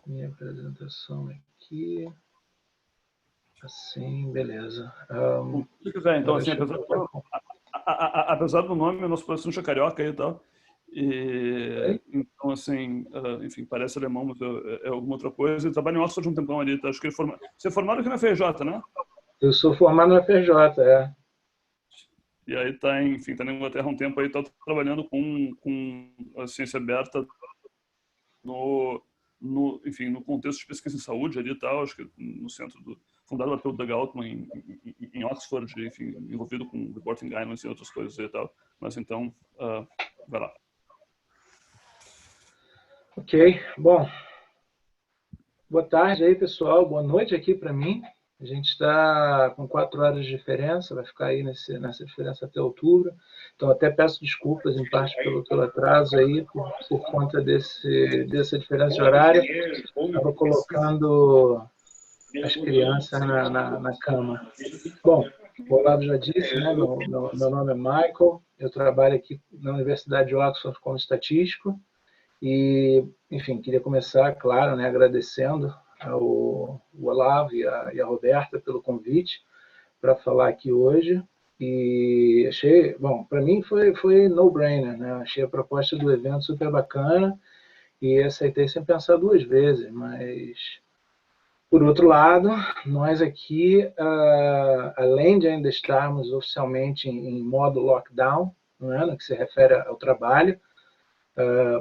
minha apresentação aqui. Assim, beleza. Se quiser, então, assim, apesar do nome, o nosso professor é carioca e tal. Então, assim, enfim, parece alemão, mas é alguma outra coisa. E trabalha em Oxford um tempão ali. Tá? Acho que você é formado aqui na FRJ, né? Eu sou formado na FRJ, é. E aí tá, enfim, tá na Inglaterra há um tempo aí, tá trabalhando com a ciência aberta enfim, no contexto de pesquisa em saúde ali e tal, acho que no centro fundado pelo Doug Altman em Oxford, enfim, envolvido com reporting guidelines e outras coisas e tal. Mas então, vai lá. Ok, bom. Boa tarde aí, pessoal. Boa noite aqui para mim. A gente está com 4 horas de diferença, vai ficar aí nessa diferença até outubro. Então, até peço desculpas, em parte, pelo atraso aí, por conta dessa diferença de horário. Estava colocando as crianças na cama. Bom, o Olavo já disse, né? Meu nome é Michael, eu trabalho aqui na Universidade de Oxford como estatístico. E, enfim, queria começar, claro, né, agradecendo ao Olavo e a Roberta pelo convite para falar aqui hoje. E achei, bom, para mim foi no-brainer, né? Achei a proposta do evento super bacana e aceitei sem pensar 2 vezes, mas por outro lado, nós aqui, além de ainda estarmos oficialmente em modo lockdown, não é, no que se refere ao trabalho,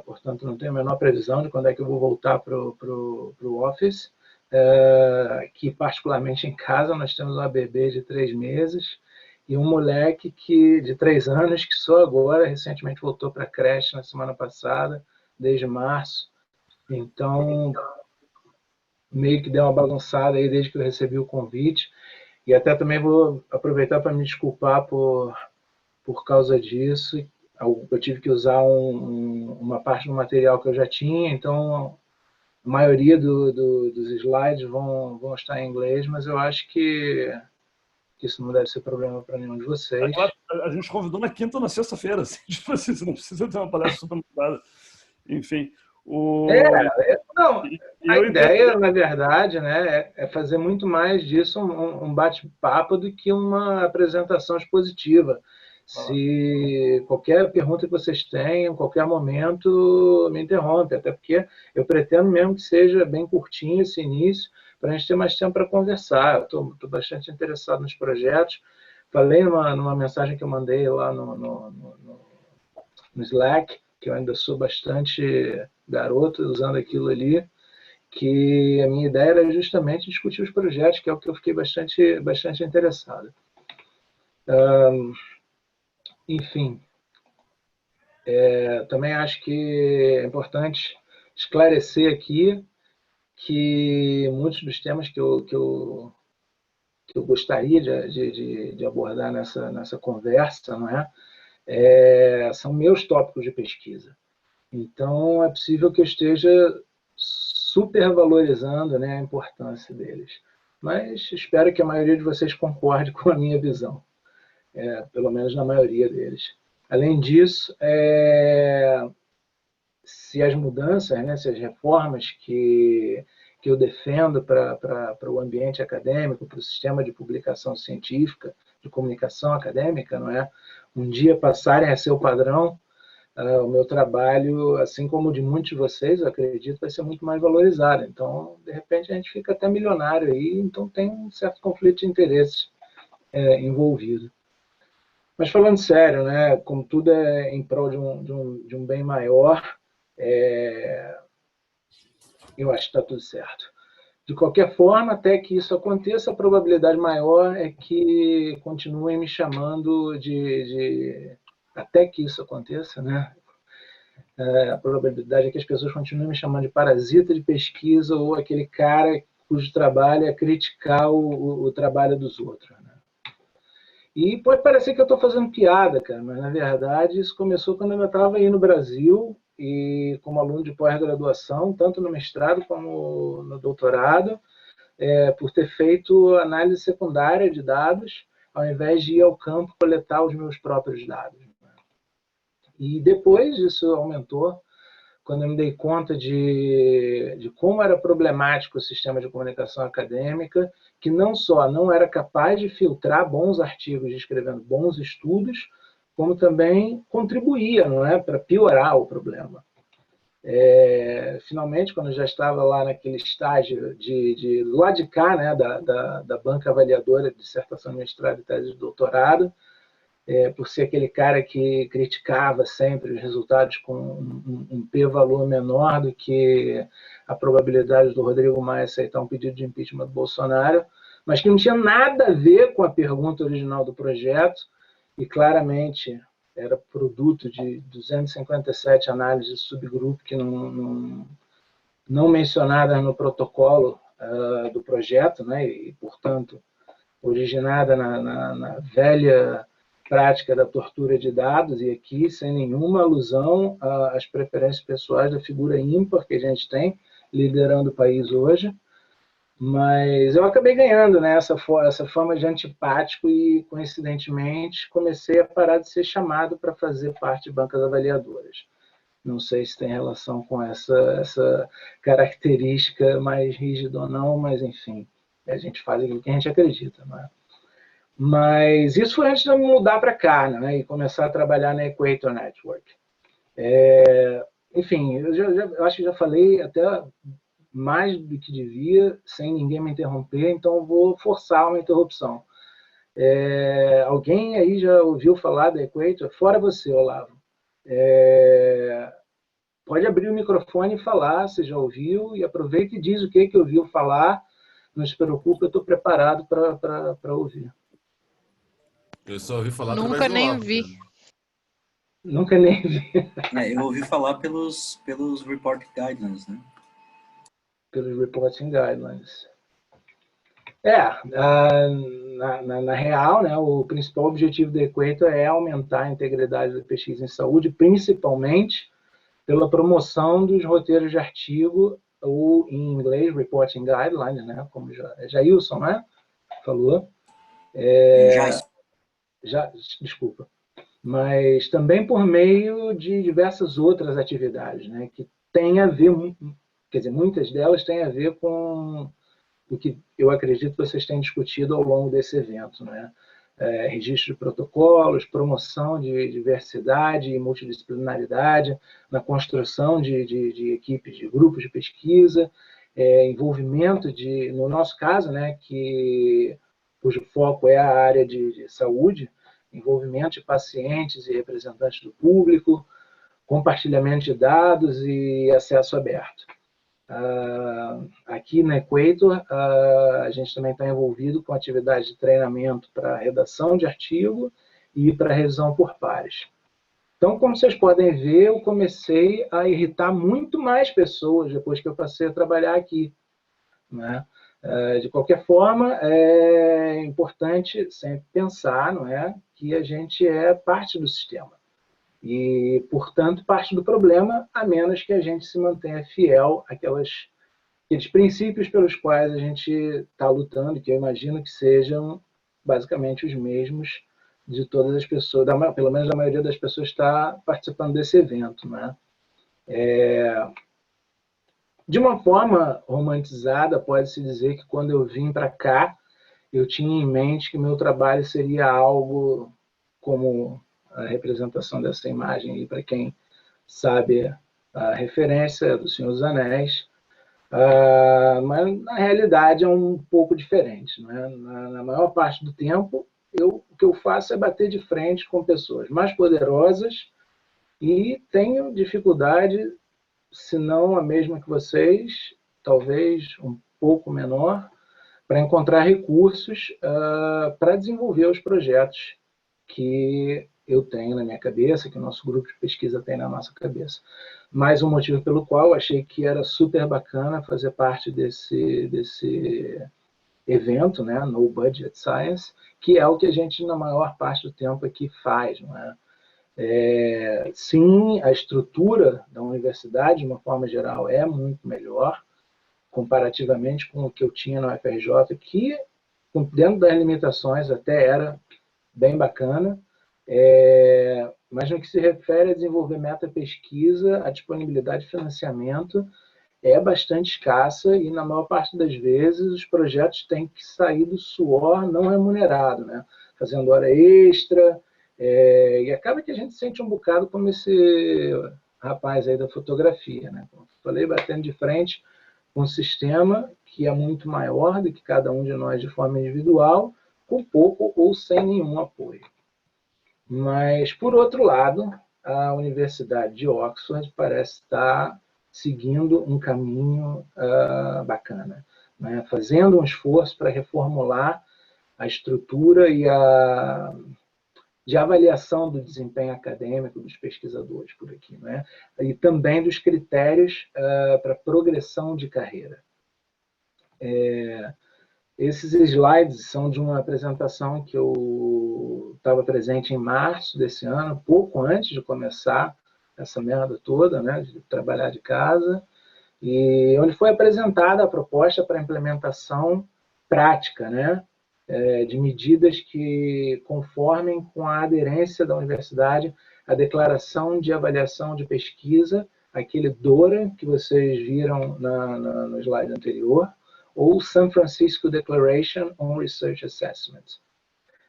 portanto, não tenho a menor previsão de quando é que eu vou voltar para o office. Aqui, particularmente em casa, nós temos uma bebê de 3 meses e um moleque de 3 anos que só agora, recentemente, voltou para a creche na semana passada, desde março. Então, meio que deu uma bagunçada aí desde que eu recebi o convite. E até também vou aproveitar para me desculpar por causa disso. Eu tive que usar uma parte do material que eu já tinha, então a maioria dos slides vão estar em inglês, mas eu acho que isso não deve ser problema para nenhum de vocês. A gente convidou na quinta ou na sexta-feira, assim, tipo assim, você não precisa ter uma palestra super montada. Enfim. Não, a ideia, na verdade, né, é fazer muito mais disso um bate-papo do que uma apresentação expositiva. Se qualquer pergunta que vocês tenham, em qualquer momento, me interrompe, até porque eu pretendo mesmo que seja bem curtinho esse início, para a gente ter mais tempo para conversar. Estou bastante interessado nos projetos. Falei numa mensagem que eu mandei lá no Slack, que eu ainda sou bastante garoto usando aquilo ali, que a minha ideia era justamente discutir os projetos, que é o que eu fiquei bastante interessado. Enfim, também acho que é importante esclarecer aqui que muitos dos temas que eu gostaria de abordar nessa conversa, não é? São meus tópicos de pesquisa. Então, é possível que eu esteja supervalorizando, né, a importância deles. Mas espero que a maioria de vocês concorde com a minha visão, pelo menos na maioria deles. Além disso, se as mudanças, né, se as reformas que eu defendo para o ambiente acadêmico, para o sistema de publicação científica, de comunicação acadêmica, não é? Um dia passarem a ser o padrão, o meu trabalho, assim como o de muitos de vocês, eu acredito, vai ser muito mais valorizado. Então, de repente, a gente fica até milionário aí, então tem um certo conflito de interesses envolvido. Mas falando sério, né, como tudo é em prol de um bem maior, eu acho que está tudo certo. De qualquer forma, até que isso aconteça, a probabilidade maior é que continuem me chamando até que isso aconteça, né? A probabilidade é que as pessoas continuem me chamando de parasita de pesquisa ou aquele cara cujo trabalho é criticar o trabalho dos outros. Né? E pode parecer que eu estou fazendo piada, cara, mas na verdade isso começou quando eu estava aí no Brasil e como aluno de pós-graduação, tanto no mestrado como no doutorado, por ter feito análise secundária de dados, ao invés de ir ao campo coletar os meus próprios dados. E depois isso aumentou, quando eu me dei conta de como era problemático o sistema de comunicação acadêmica, que não só não era capaz de filtrar bons artigos descrevendo bons estudos, como também contribuía, não é, para piorar o problema. Finalmente, quando eu já estava lá naquele estágio do lado de cá, né, da banca avaliadora de dissertação, mestrado e tese de doutorado, por ser aquele cara que criticava sempre os resultados com um p-valor menor do que a probabilidade do Rodrigo Maia aceitar um pedido de impeachment do Bolsonaro, mas que não tinha nada a ver com a pergunta original do projeto, e claramente era produto de 257 análises de subgrupo que não mencionadas no protocolo do projeto, né, e, portanto, originada na velha prática da tortura de dados, e aqui sem nenhuma alusão às preferências pessoais da figura ímpar que a gente tem liderando o país hoje. Mas eu acabei ganhando, né, essa fama de antipático e, coincidentemente, comecei a parar de ser chamado para fazer parte de bancas avaliadoras. Não sei se tem relação com essa característica mais rígida ou não, mas, enfim, a gente faz aquilo que a gente acredita, não é? Mas isso foi antes de eu me mudar para cá, né, e começar a trabalhar na Equator Network. Enfim, eu acho que já falei até mais do que devia, sem ninguém me interromper, então eu vou forçar uma interrupção. Alguém aí já ouviu falar da Equator? Fora você, Olavo. Pode abrir o microfone e falar, se já ouviu, e aproveita e diz o que ouviu falar. Não se preocupe, eu estou preparado para ouvir. Eu só ouvi falar Nunca através do nem Olavo, vi. cara. Nunca nem vi. Eu ouvi falar pelos Reporting Guidelines, né? Pelos Reporting Guidelines. Na real, né, o principal objetivo do Equator é aumentar a integridade da pesquisa em saúde, principalmente pela promoção dos roteiros de artigo, ou em inglês, Reporting Guidelines, né, como Jailson, né, falou. Desculpa. Mas também por meio de diversas outras atividades, né, que têm a ver, quer dizer, muitas delas têm a ver com o que eu acredito que vocês têm discutido ao longo desse evento, né? Registro de protocolos, promoção de diversidade e multidisciplinaridade na construção de equipes, de grupos de pesquisa, envolvimento no nosso caso, né, cujo foco é a área de saúde, envolvimento de pacientes e representantes do público, compartilhamento de dados e acesso aberto. Aqui na Equator, a gente também está envolvido com atividades de treinamento para redação de artigo e para revisão por pares. Então, como vocês podem ver, eu comecei a irritar muito mais pessoas depois que eu passei a trabalhar aqui, né? De qualquer forma, é importante sempre pensar, não é, que a gente é parte do sistema. E, portanto, parte do problema, a menos que a gente se mantenha fiel àqueles princípios pelos quais a gente está lutando, que eu imagino que sejam basicamente os mesmos de todas as pessoas, pelo menos a maioria das pessoas está participando desse evento, né? De uma forma romantizada, pode-se dizer que quando eu vim para cá, eu tinha em mente que meu trabalho seria algo como a representação dessa imagem aí, para quem sabe a referência do Senhor dos Anéis, mas na realidade é um pouco diferente, né? Na maior parte do tempo, o que eu faço é bater de frente com pessoas mais poderosas e tenho dificuldade, se não a mesma que vocês, talvez um pouco menor, para encontrar recursos para desenvolver os projetos que eu tenho na minha cabeça, que o nosso grupo de pesquisa tem na nossa cabeça. Mais um motivo pelo qual eu achei que era super bacana fazer parte desse evento, né, No Budget Science, que é o que a gente, na maior parte do tempo, aqui faz, não é? Sim, a estrutura da universidade, de uma forma geral, é muito melhor, comparativamente com o que eu tinha na UFRJ, que, dentro das limitações, até era bem bacana, mas no que se refere a desenvolver meta-pesquisa, a disponibilidade de financiamento é bastante escassa e, na maior parte das vezes, os projetos têm que sair do suor não remunerado, né? Fazendo hora extra, e acaba que a gente sente um bocado como esse rapaz aí da fotografia, né? Como eu falei, batendo de frente com um sistema que é muito maior do que cada um de nós de forma individual, com pouco ou sem nenhum apoio. Mas, por outro lado, a Universidade de Oxford parece estar seguindo um caminho bacana, né? Fazendo um esforço para reformular a estrutura de avaliação do desempenho acadêmico dos pesquisadores por aqui, né? E também dos critérios para progressão de carreira. Esses slides são de uma apresentação que eu estava presente em março desse ano, pouco antes de começar essa merda toda, né, de trabalhar de casa, e onde foi apresentada a proposta para implementação prática, né, de medidas que conformem com a aderência da universidade à Declaração de Avaliação de Pesquisa, aquele DORA que vocês viram no slide anterior, ou San Francisco Declaration on Research Assessment.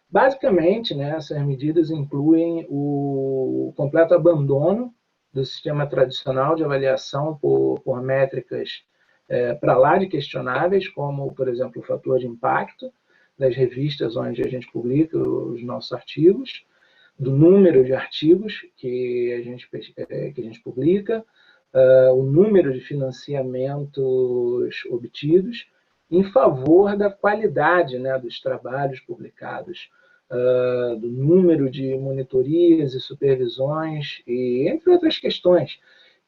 Basicamente, né, essas medidas incluem o completo abandono do sistema tradicional de avaliação por métricas para lá de questionáveis, como, por exemplo, o fator de impacto das revistas onde a gente publica os nossos artigos, do número de artigos que a gente publica, o número de financiamentos obtidos, em favor da qualidade, né, dos trabalhos publicados, do número de monitorias e supervisões, e entre outras questões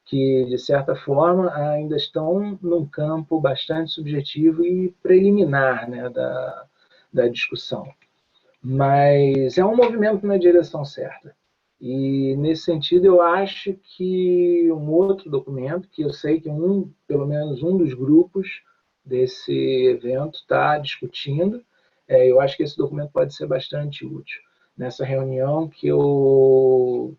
que, de certa forma, ainda estão num campo bastante subjetivo e preliminar, né, da discussão. Mas é um movimento na direção certa. E, nesse sentido, eu acho que um outro documento, que eu sei que pelo menos um dos grupos desse evento está discutindo, eu acho que esse documento pode ser bastante útil. Nessa reunião que eu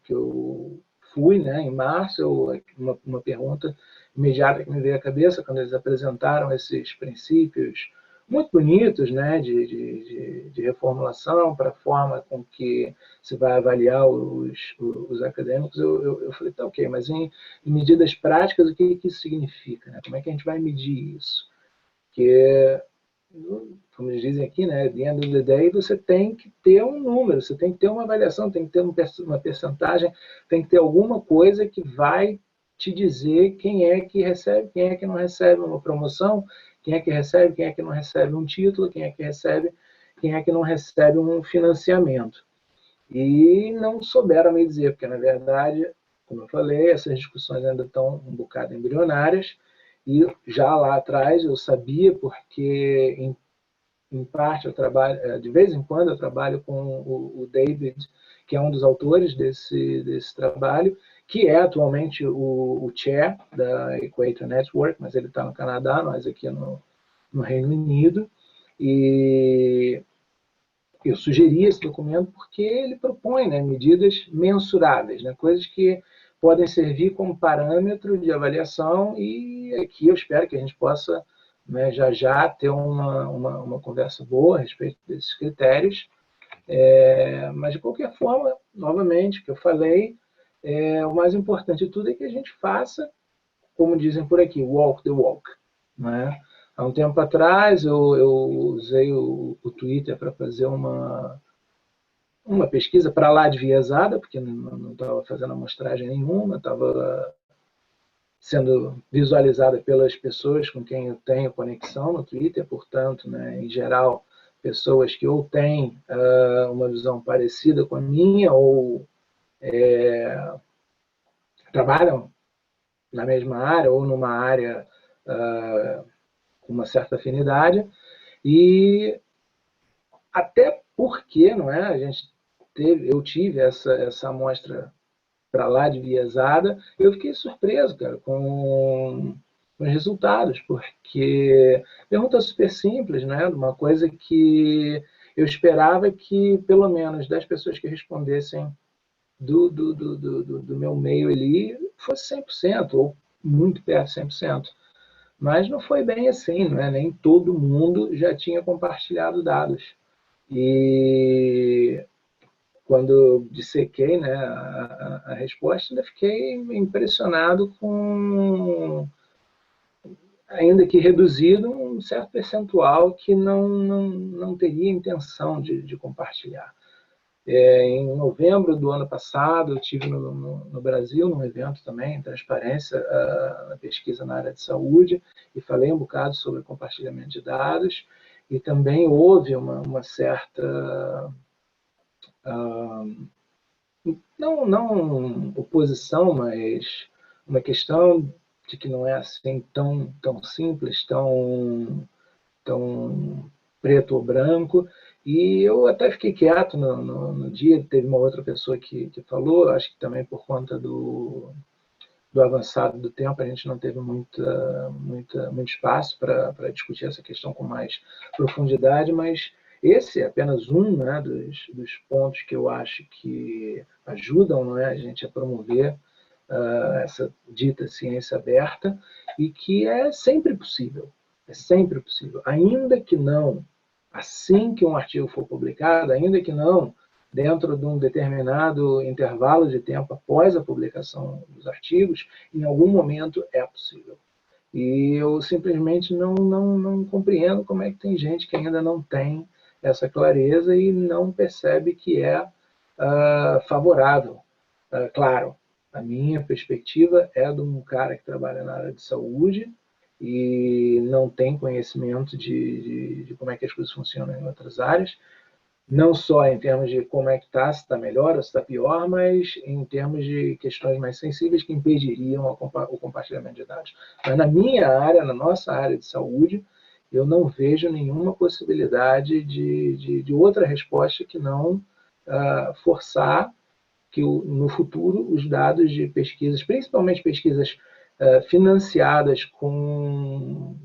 fui, né, em março, uma pergunta imediata que me veio à cabeça quando eles apresentaram esses princípios muito bonitos, né, de reformulação para a forma com que se vai avaliar os acadêmicos, eu falei, tá ok, mas em medidas práticas, o que isso significa? Né? Como é que a gente vai medir isso? Porque, como eles dizem aqui, né, at the end of the day, você tem que ter um número, você tem que ter uma avaliação, tem que ter uma percentagem, tem que ter alguma coisa que vai te dizer quem é que recebe, quem é que não recebe uma promoção, quem é que recebe, quem é que não recebe um título, quem é que recebe, quem é que não recebe um financiamento. E não souberam me dizer, porque, na verdade, como eu falei, essas discussões ainda estão um bocado embrionárias, e já lá atrás eu sabia, porque, em parte, eu trabalho, de vez em quando eu trabalho com o David, que é um dos autores desse trabalho, que é atualmente o chair da Equator Network, mas ele está no Canadá, nós aqui no Reino Unido, e eu sugeri esse documento porque ele propõe, né, medidas mensuráveis, né, coisas que podem servir como parâmetro de avaliação, e aqui eu espero que a gente possa, né, já ter uma conversa boa a respeito desses critérios, mas de qualquer forma, novamente, o que eu falei, o mais importante de tudo é que a gente faça, como dizem por aqui, walk the walk, né? Há um tempo atrás eu usei o Twitter para fazer uma pesquisa para lá de viesada, porque não estava fazendo amostragem nenhuma, estava sendo visualizada pelas pessoas com quem eu tenho conexão no Twitter, portanto, né, em geral, pessoas que ou têm uma visão parecida com a minha ou trabalham na mesma área ou numa área com uma certa afinidade, e até porque, não é, eu tive essa amostra para lá de viesada, eu fiquei surpreso, cara, com os resultados, porque pergunta super simples, né, uma coisa que eu esperava que pelo menos 10 pessoas que respondessem do meu meio ali fosse 100%, ou muito perto de 100%. Mas não foi bem assim, não é? Nem todo mundo já tinha compartilhado dados. E quando eu dissequei, né, a resposta, ainda fiquei impressionado com, ainda que reduzido, um certo percentual que não teria intenção de compartilhar. Em novembro do ano passado, eu estive no Brasil, num evento também, em transparência, na pesquisa na área de saúde, e falei um bocado sobre compartilhamento de dados, e também houve uma certa, não oposição, mas uma questão de que não é assim tão simples, tão preto ou branco. E eu até fiquei quieto no dia. Teve uma outra pessoa que falou, acho que também por conta do avançado do tempo, a gente não teve muito espaço para discutir essa questão com mais profundidade, mas esse é apenas um, né, dos pontos que eu acho que ajudam, não é, a gente a promover essa dita ciência aberta, e que é sempre possível. É sempre possível. Ainda que não assim que um artigo for publicado, ainda que não dentro de um determinado intervalo de tempo após a publicação dos artigos, em algum momento é possível. E eu simplesmente não compreendo como é que tem gente que ainda não tem essa clareza e não percebe que é favorável. Claro, a minha perspectiva é de um cara que trabalha na área de saúde e não tem conhecimento de como é que as coisas funcionam em outras áreas, não só em termos de como é que está, se está melhor ou se está pior, mas em termos de questões mais sensíveis que impediriam o compartilhamento de dados. Mas na minha área, na nossa área de saúde, eu não vejo nenhuma possibilidade de outra resposta que não forçar que no futuro os dados de pesquisas, principalmente pesquisas financiadas com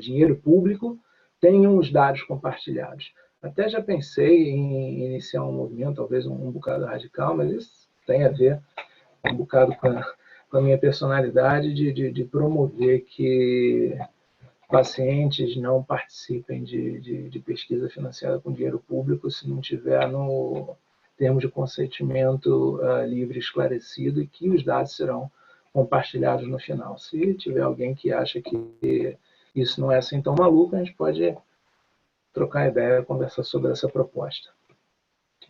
dinheiro público, tenham os dados compartilhados. Até já pensei em iniciar um movimento, talvez um bocado radical, mas isso tem a ver um bocado com a minha personalidade de promover que pacientes não participem de pesquisa financiada com dinheiro público se não tiver no termo de consentimento livre e esclarecido, e que os dados serão compartilhados no final. Se tiver alguém que acha que isso não é assim tão maluco, a gente pode trocar ideia, conversar sobre essa proposta.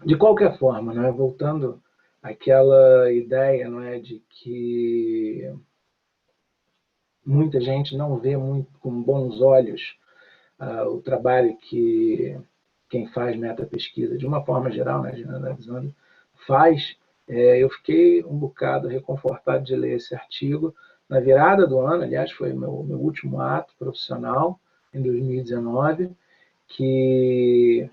De qualquer forma, né, voltando àquela ideia, não é, de que muita gente não vê muito com bons olhos o trabalho que quem faz metapesquisa, de uma forma geral, né, generalizando, faz. Eu fiquei um bocado reconfortado de ler esse artigo na virada do ano, aliás, foi meu último ato profissional, em 2019, que,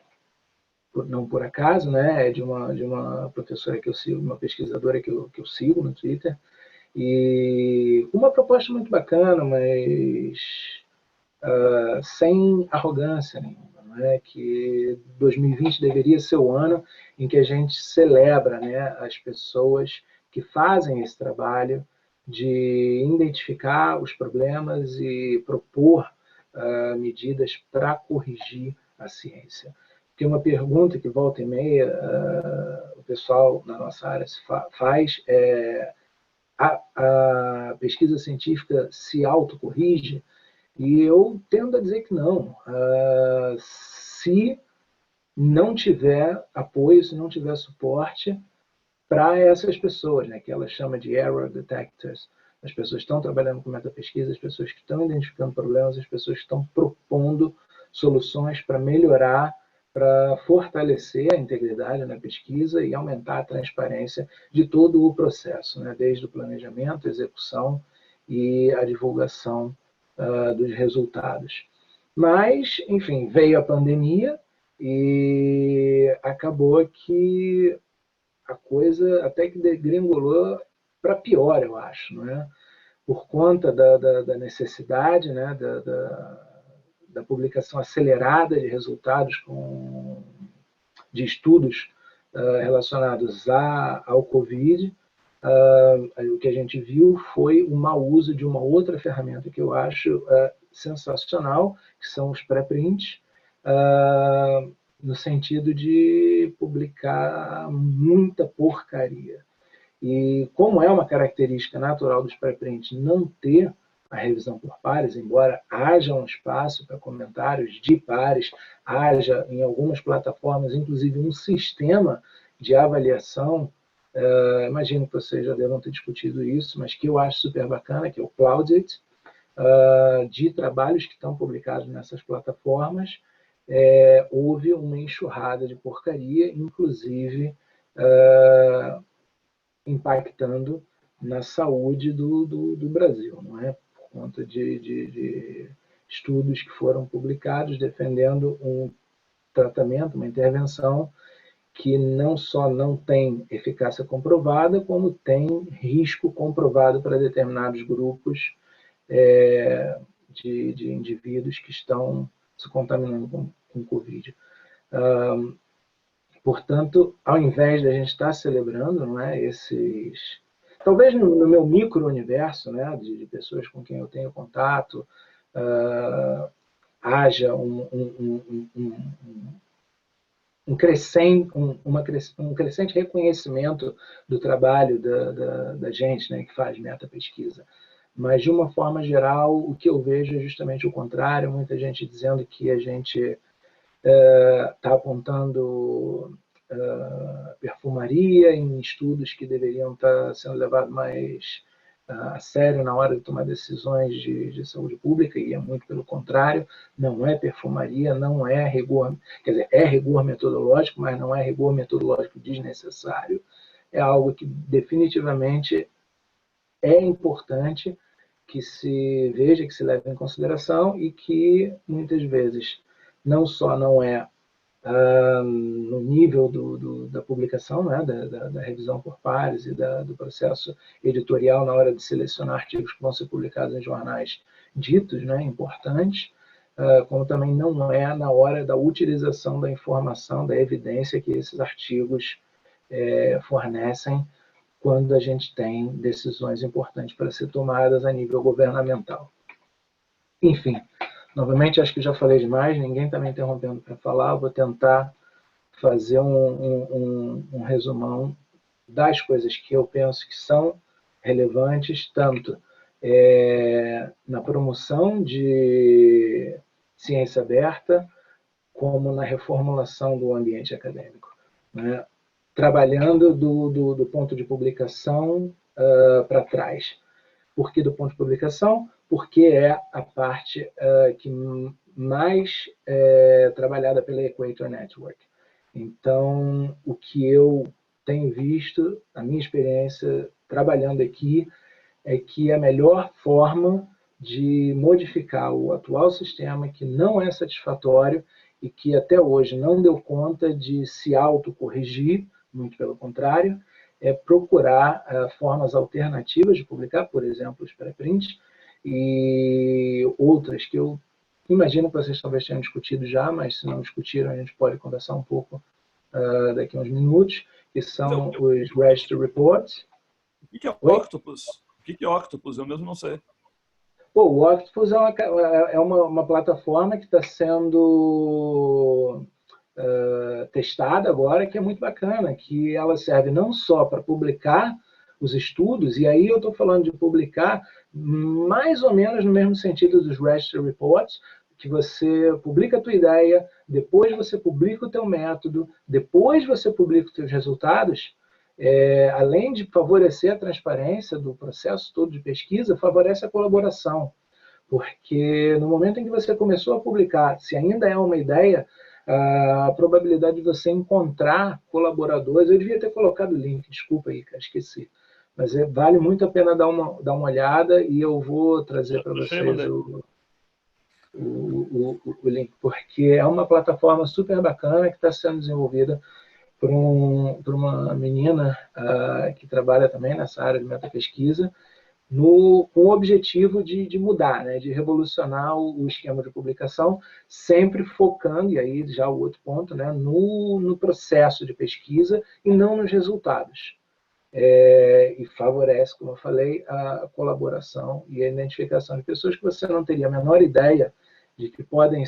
não por acaso, né, é de uma professora que eu sigo, uma pesquisadora que eu sigo no Twitter, e uma proposta muito bacana, mas sem arrogância nenhuma, não é? Que 2020 deveria ser o ano em que a gente celebra, né, as pessoas que fazem esse trabalho de identificar os problemas e propor medidas para corrigir a ciência. Porque uma pergunta que volta e meia o pessoal na nossa área faz é: a pesquisa científica se autocorrige? E eu tendo a dizer que não. Se não tiver apoio, se não tiver suporte para essas pessoas, né, que ela chama de error detectors, as pessoas que estão trabalhando com metapesquisa, as pessoas que estão identificando problemas, as pessoas que estão propondo soluções para melhorar, para fortalecer a integridade na pesquisa e aumentar a transparência de todo o processo, né, desde o planejamento, a execução e a divulgação dos resultados. Mas, enfim, veio a pandemia e acabou que a coisa até que degringolou para pior, eu acho, não é? Por conta da necessidade, né, da publicação acelerada de resultados de estudos relacionados ao Covid, o que a gente viu foi o mau uso de uma outra ferramenta que eu acho sensacional, que são os pré-prints, no sentido de publicar muita porcaria. E como é uma característica natural dos pré-prints não ter a revisão por pares, embora haja um espaço para comentários de pares, haja em algumas plataformas, inclusive um sistema de avaliação, imagino que vocês já devam ter discutido isso, mas que eu acho super bacana, que é o Cloudit, de trabalhos que estão publicados nessas plataformas, houve uma enxurrada de porcaria, inclusive impactando na saúde do Brasil, não é? Por conta de estudos que foram publicados defendendo um tratamento, uma intervenção que não só não tem eficácia comprovada, como tem risco comprovado para determinados grupos de indivíduos que estão se contaminando com Covid. Portanto, ao invés de a gente estar celebrando, não é, esses... Talvez no meu micro-universo, né, de pessoas com quem eu tenho contato, haja um crescente reconhecimento do trabalho da gente, né, que faz meta-pesquisa. Mas, de uma forma geral, o que eu vejo é justamente o contrário, muita gente dizendo que a gente está apontando perfumaria em estudos que deveriam estar sendo levados mais a sério na hora de tomar decisões de saúde pública, e é muito pelo contrário, não é perfumaria, não é rigor, quer dizer, é rigor metodológico, mas não é rigor metodológico desnecessário, é algo que definitivamente é importante que se veja, que se leve em consideração e que muitas vezes não só não é no nível da publicação, né, da revisão por pares e do processo editorial na hora de selecionar artigos que vão ser publicados em jornais ditos, né, importantes, como também não é na hora da utilização da informação, da evidência que esses artigos fornecem quando a gente tem decisões importantes para ser tomadas a nível governamental. Enfim, novamente, acho que já falei demais, ninguém está me interrompendo para falar, eu vou tentar fazer um resumão das coisas que eu penso que são relevantes, tanto na promoção de ciência aberta, como na reformulação do ambiente acadêmico, né? Trabalhando do ponto de publicação para trás. Por que do ponto de publicação? Porque é a parte que mais trabalhada pela Equator Network. Então, o que eu tenho visto, a minha experiência trabalhando aqui, é que a melhor forma de modificar o atual sistema, que não é satisfatório e que até hoje não deu conta de se autocorrigir, muito pelo contrário, é procurar formas alternativas de publicar, por exemplo, os pré-prints, e outras que eu imagino que vocês talvez tenham discutido já, mas se não discutiram, a gente pode conversar um pouco daqui a uns minutos, que são os Register Reports. O que é Octopus? O que é Octopus? Eu mesmo não sei. O Octopus é uma plataforma que está sendo testada agora, que é muito bacana, que ela serve não só para publicar os estudos, e aí eu estou falando de publicar mais ou menos no mesmo sentido dos Register Reports, que você publica a tua ideia, depois você publica o teu método, depois você publica os teus resultados, além de favorecer a transparência do processo todo de pesquisa, favorece a colaboração. Porque no momento em que você começou a publicar, se ainda é uma ideia, a probabilidade de você encontrar colaboradores... Eu devia ter colocado o link, desculpa aí, esqueci. Mas vale muito a pena dar uma olhada, e eu vou trazer para vocês o link, porque é uma plataforma super bacana que está sendo desenvolvida por uma menina que trabalha também nessa área de metapesquisa, com o objetivo de mudar, né, de revolucionar o esquema de publicação, sempre focando, e aí já o outro ponto, né, no processo de pesquisa e não nos resultados. e favorece, como eu falei, a colaboração e a identificação de pessoas que você não teria a menor ideia de que podem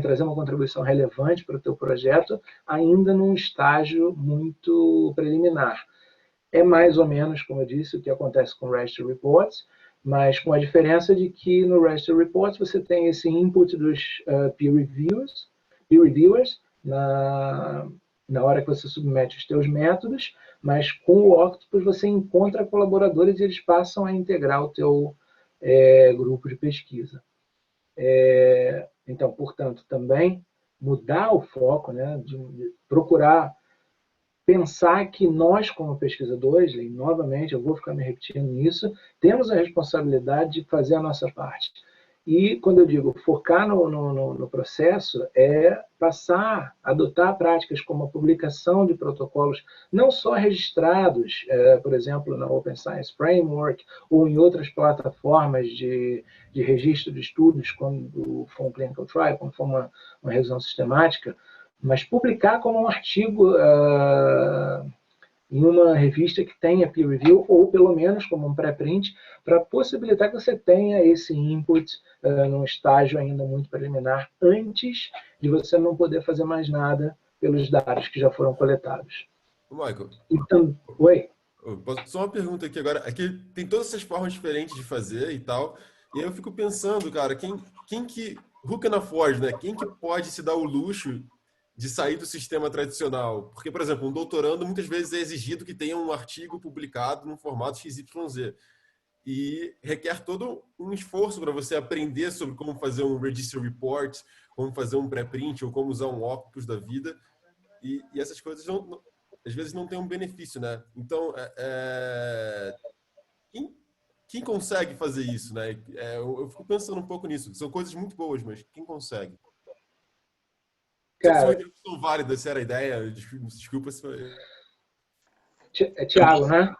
trazer uma contribuição relevante para o teu projeto, ainda num estágio muito preliminar. É mais ou menos, como eu disse, o que acontece com o REST Reports, mas com a diferença de que no REST Reports você tem esse input dos peer reviewers na hora que você submete os teus métodos, mas com o Octopus você encontra colaboradores e eles passam a integrar o teu grupo de pesquisa. Então, portanto, também mudar o foco, né, de procurar pensar que nós, como pesquisadores, e novamente eu vou ficar me repetindo nisso, temos a responsabilidade de fazer a nossa parte. E, quando eu digo focar no processo, é adotar práticas como a publicação de protocolos, não só registrados, por exemplo, na Open Science Framework, ou em outras plataformas de registro de estudos, quando for um clinical trial, quando for uma revisão sistemática, mas publicar como um artigo em uma revista que tenha peer review, ou pelo menos como um pré-print, para possibilitar que você tenha esse input num estágio ainda muito preliminar, antes de você não poder fazer mais nada pelos dados que já foram coletados. Michael, então, oi? Só uma pergunta aqui agora. Aqui tem todas essas formas diferentes de fazer e tal, e aí eu fico pensando, cara, who can afford, né? Quem que pode se dar o luxo de sair do sistema tradicional? Porque, por exemplo, um doutorando muitas vezes é exigido que tenha um artigo publicado no formato XYZ. E requer todo um esforço para você aprender sobre como fazer um Registry Report, como fazer um pré-print ou como usar um Octopus da vida. E essas coisas, às vezes, não têm um benefício, né? Então, quem consegue fazer isso, né? Eu fico pensando um pouco nisso. São coisas muito boas, mas quem consegue? Cara, são válidas, se era a ideia. Desculpa se foi... É Thiago, né?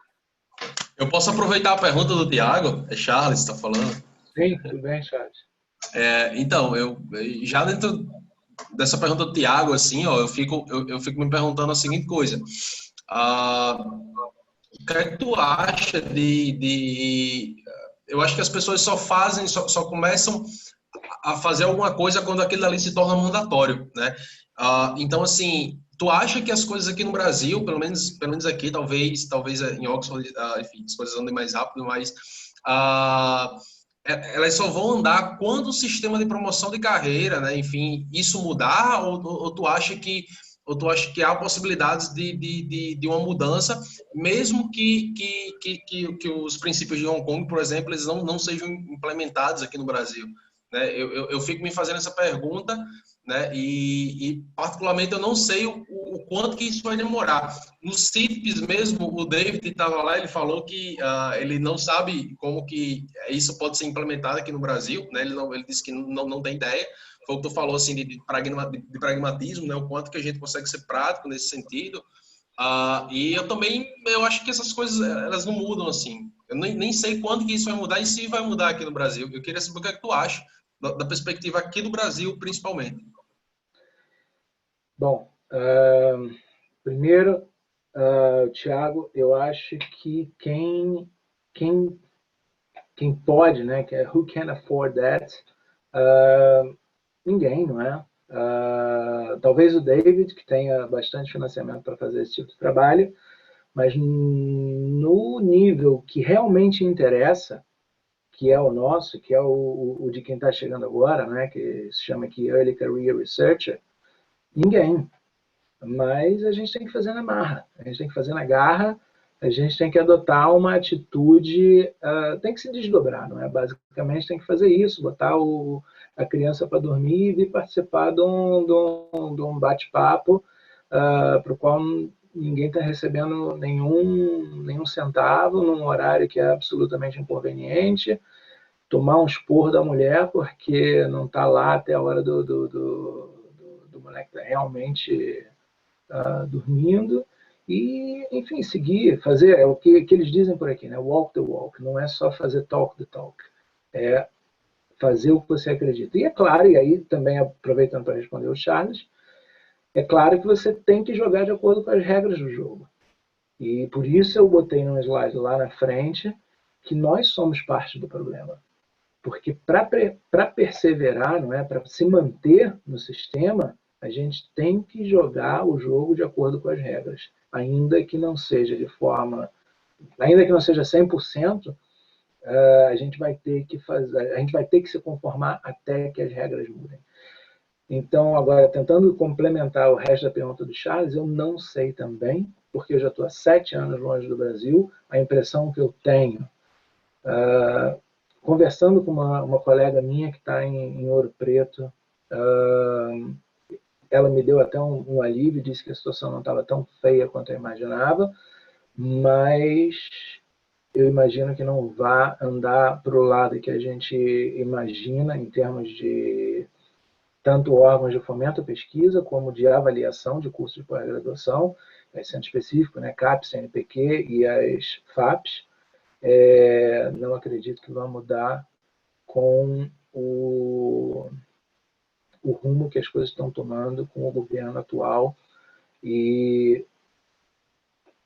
Eu posso aproveitar a pergunta do Thiago? É Charles que está falando. Sim, tudo bem, Charles. Então, já dentro dessa pergunta do Thiago, assim, ó, eu fico me perguntando a seguinte coisa. O que é que tu acha eu acho que as pessoas só começam a fazer alguma coisa quando aquilo ali se torna mandatório, né? Então, assim, tu acha que as coisas aqui no Brasil, pelo menos aqui, talvez em Oxford, enfim, as coisas andem mais rápido, mas elas só vão andar quando o sistema de promoção de carreira, né, enfim, isso mudar, ou tu acha que há possibilidades de uma mudança, mesmo que os princípios de Hong Kong, por exemplo, eles não sejam implementados aqui no Brasil, né? Eu fico me fazendo essa pergunta, né? E particularmente eu não sei o quanto que isso vai demorar. No CITES mesmo, o David estava lá, ele falou que ele não sabe como que isso pode ser implementado aqui no Brasil, né? Ele disse que não tem ideia. Foi o que tu falou, assim, de pragmatismo, né? O quanto que a gente consegue ser prático nesse sentido. E eu acho que essas coisas, elas não mudam, assim. Eu nem sei quando que isso vai mudar e se vai mudar aqui no Brasil. Eu queria saber o que é que tu acha, da perspectiva aqui do Brasil, principalmente. Bom, primeiro, Thiago, eu acho que quem pode, né, que é who can afford that, ninguém, não é? Talvez o David, que tenha bastante financiamento para fazer esse tipo de trabalho, mas no nível que realmente interessa, que é o nosso, que é o de quem está chegando agora, né, que se chama aqui Early Career Researcher, ninguém. Mas a gente tem que fazer na marra, a gente tem que fazer na garra, a gente tem que adotar uma atitude, tem que se desdobrar, não é? Basicamente tem que fazer isso, botar a criança para dormir e vir participar de um bate-papo para o qual ninguém está recebendo nenhum centavo, num horário que é absolutamente inconveniente, tomar um esporro da mulher porque não está lá até a hora do moleque tá realmente dormindo, e, enfim, seguir, fazer o que eles dizem por aqui, né? Walk the walk, não é só fazer talk the talk, é fazer o que você acredita. E é claro, e aí também aproveitando para responder o Charles, é claro que você tem que jogar de acordo com as regras do jogo. E por isso eu botei num slide lá na frente que nós somos parte do problema. Porque para perseverar, não é, para se manter no sistema, a gente tem que jogar o jogo de acordo com as regras, ainda que não seja de forma, ainda que não seja 100%, a gente vai ter que fazer, a gente vai ter que se conformar até que as regras mudem. Então, agora, tentando complementar o resto da pergunta do Charles, eu não sei também, porque eu já estou há 7 anos longe do Brasil. A impressão que eu tenho, conversando com uma colega minha que está em Ouro Preto, ela me deu até um alívio, disse que a situação não estava tão feia quanto eu imaginava, mas eu imagino que não vá andar para o lado que a gente imagina em termos de tanto órgãos de fomento à pesquisa como de avaliação de cursos de pós-graduação, sendo específico, né, CAPES, CNPq e as FAPs. Não acredito que vá mudar com o rumo que as coisas estão tomando com o governo atual e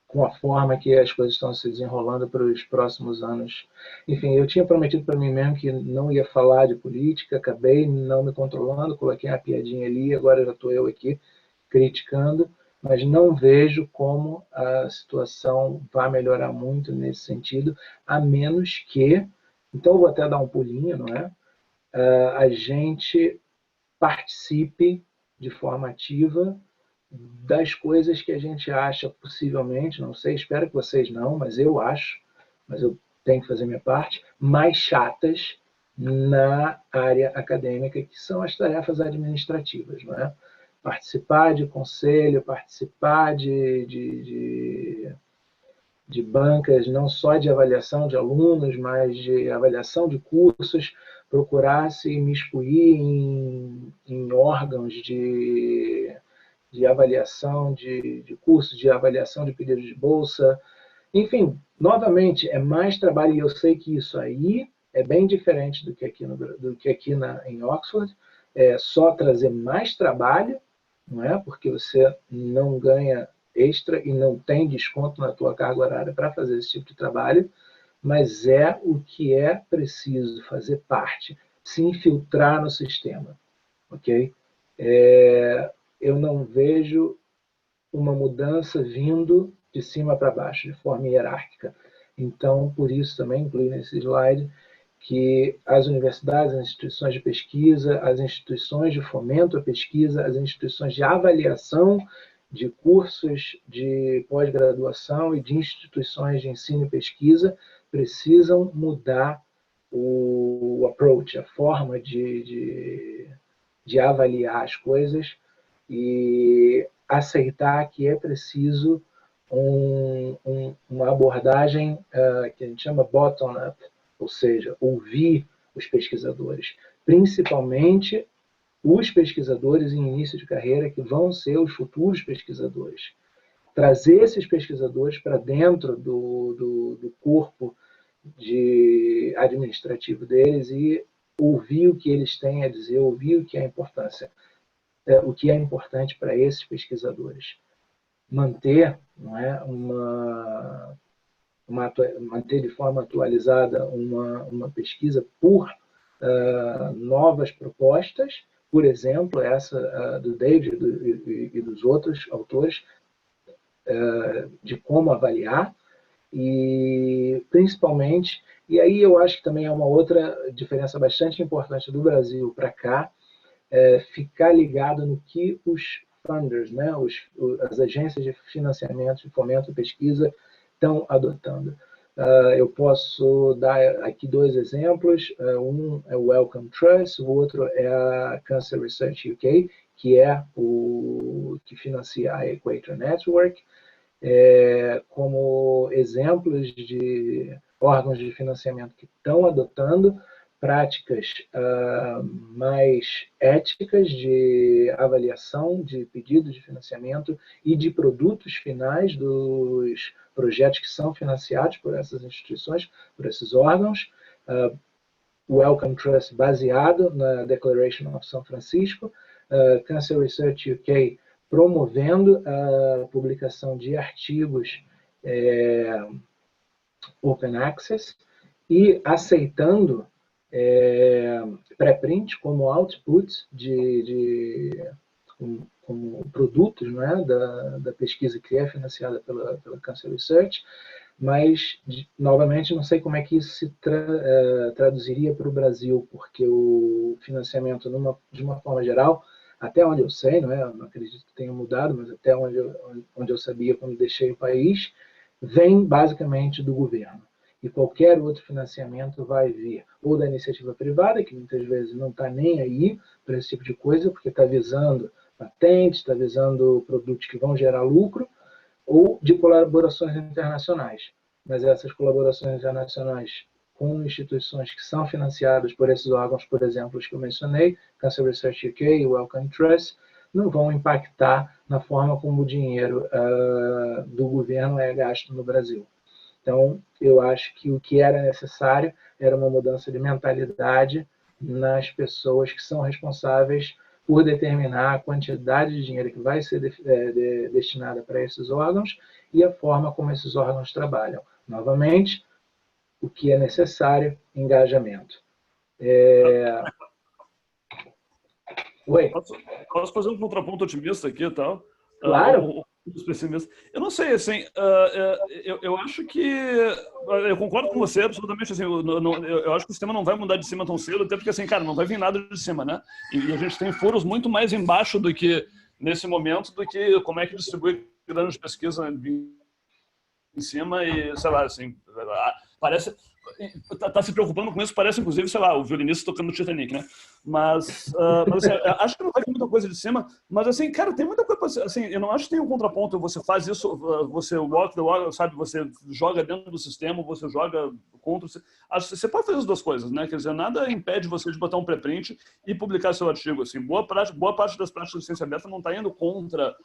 com a forma que as coisas estão se desenrolando para os próximos anos. Enfim, eu tinha prometido para mim mesmo que não ia falar de política, acabei não me controlando, coloquei uma piadinha ali, agora já estou eu aqui criticando, mas não vejo como a situação vai melhorar muito nesse sentido, a menos que, então eu vou até dar um pulinho, não é? A gente participe de forma ativa das coisas que a gente acha possivelmente, não sei, espero que vocês não, mas eu acho, mas eu tenho que fazer minha parte, mais chatas na área acadêmica, que são as tarefas administrativas, não é? Participar de conselho, participar de bancas, não só de avaliação de alunos, mas de avaliação de cursos, procurar se imiscuir em órgãos de avaliação de cursos, de avaliação de pedidos de bolsa. Enfim, novamente, é mais trabalho, e eu sei que isso aí é bem diferente do que aqui em Oxford, é só trazer mais trabalho, não é? Porque você não ganha extra e não tem desconto na tua carga horária para fazer esse tipo de trabalho, mas é o que é preciso fazer parte, se infiltrar no sistema, ok? Eu não vejo uma mudança vindo de cima para baixo, de forma hierárquica. Então, por isso também incluí nesse slide que as universidades, as instituições de pesquisa, as instituições de fomento à pesquisa, as instituições de avaliação de cursos de pós-graduação e de instituições de ensino e pesquisa precisam mudar o approach, a forma de avaliar as coisas e aceitar que é preciso uma abordagem que a gente chama bottom-up, ou seja, ouvir os pesquisadores, principalmente os pesquisadores em início de carreira, que vão ser os futuros pesquisadores. Trazer esses pesquisadores para dentro do corpo administrativo deles e ouvir o que eles têm a dizer, ouvir o que é o que é importante para esses pesquisadores. Manter, não é, manter de forma atualizada uma pesquisa por novas propostas, por exemplo, essa do David e dos outros autores, de como avaliar, e principalmente, e aí eu acho que também é uma outra diferença bastante importante do Brasil para cá, ficar ligado no que os funders, né, as agências de financiamento, de fomento e pesquisa estão adotando. Eu posso dar aqui 2 exemplos. Um é o Wellcome Trust, o outro é a Cancer Research UK, que é o que financia a Equator Network. Como exemplos de órgãos de financiamento que estão adotando práticas mais éticas de avaliação de pedidos de financiamento e de produtos finais dos projetos que são financiados por essas instituições, por esses órgãos. O Wellcome Trust baseado na Declaration of São Francisco, Cancer Research UK promovendo a publicação de artigos Open Access e aceitando pré-print como output como produtos, não é, da pesquisa que é financiada pela Cancer Research, mas, novamente, não sei como é que isso se traduziria para o Brasil, porque o financiamento, de uma forma geral, até onde eu sei, não é? Eu não acredito que tenha mudado, mas até onde eu sabia quando deixei o país, vem basicamente do governo. E qualquer outro financiamento vai vir ou da iniciativa privada, que muitas vezes não está nem aí para esse tipo de coisa, porque está visando patentes, está visando produtos que vão gerar lucro, ou de colaborações internacionais. Mas essas colaborações internacionais com instituições que são financiadas por esses órgãos, por exemplo, os que eu mencionei, Cancer Research UK e Wellcome Trust, não vão impactar na forma como o dinheiro do governo é gasto no Brasil. Então, eu acho que o que era necessário era uma mudança de mentalidade nas pessoas que são responsáveis por determinar a quantidade de dinheiro que vai ser destinada para esses órgãos e a forma como esses órgãos trabalham. Novamente, o que é necessário, engajamento. Oi? Posso fazer um contraponto otimista aqui e tal? Claro. Eu não sei, assim, eu acho que... Eu concordo com você absolutamente, assim, eu acho que o sistema não vai mudar de cima tão cedo, até porque, assim, cara, não vai vir nada de cima, né? E a gente tem furos muito mais embaixo do que, nesse momento, do que como é que distribui grande pesquisa em cima e, sei lá, assim, parece... Tá se preocupando com isso, parece, inclusive, sei lá, o violinista tocando Titanic, né? Mas assim, acho que não vai ter muita coisa de cima, mas, assim, cara, tem muita coisa, assim, eu não acho que tem um contraponto, você faz isso, você walk the walk, sabe, você joga dentro do sistema, você joga contra, você pode fazer as duas coisas, né? Quer dizer, nada impede você de botar um pré-print e publicar seu artigo, assim, boa parte das práticas de ciência aberta não está indo contra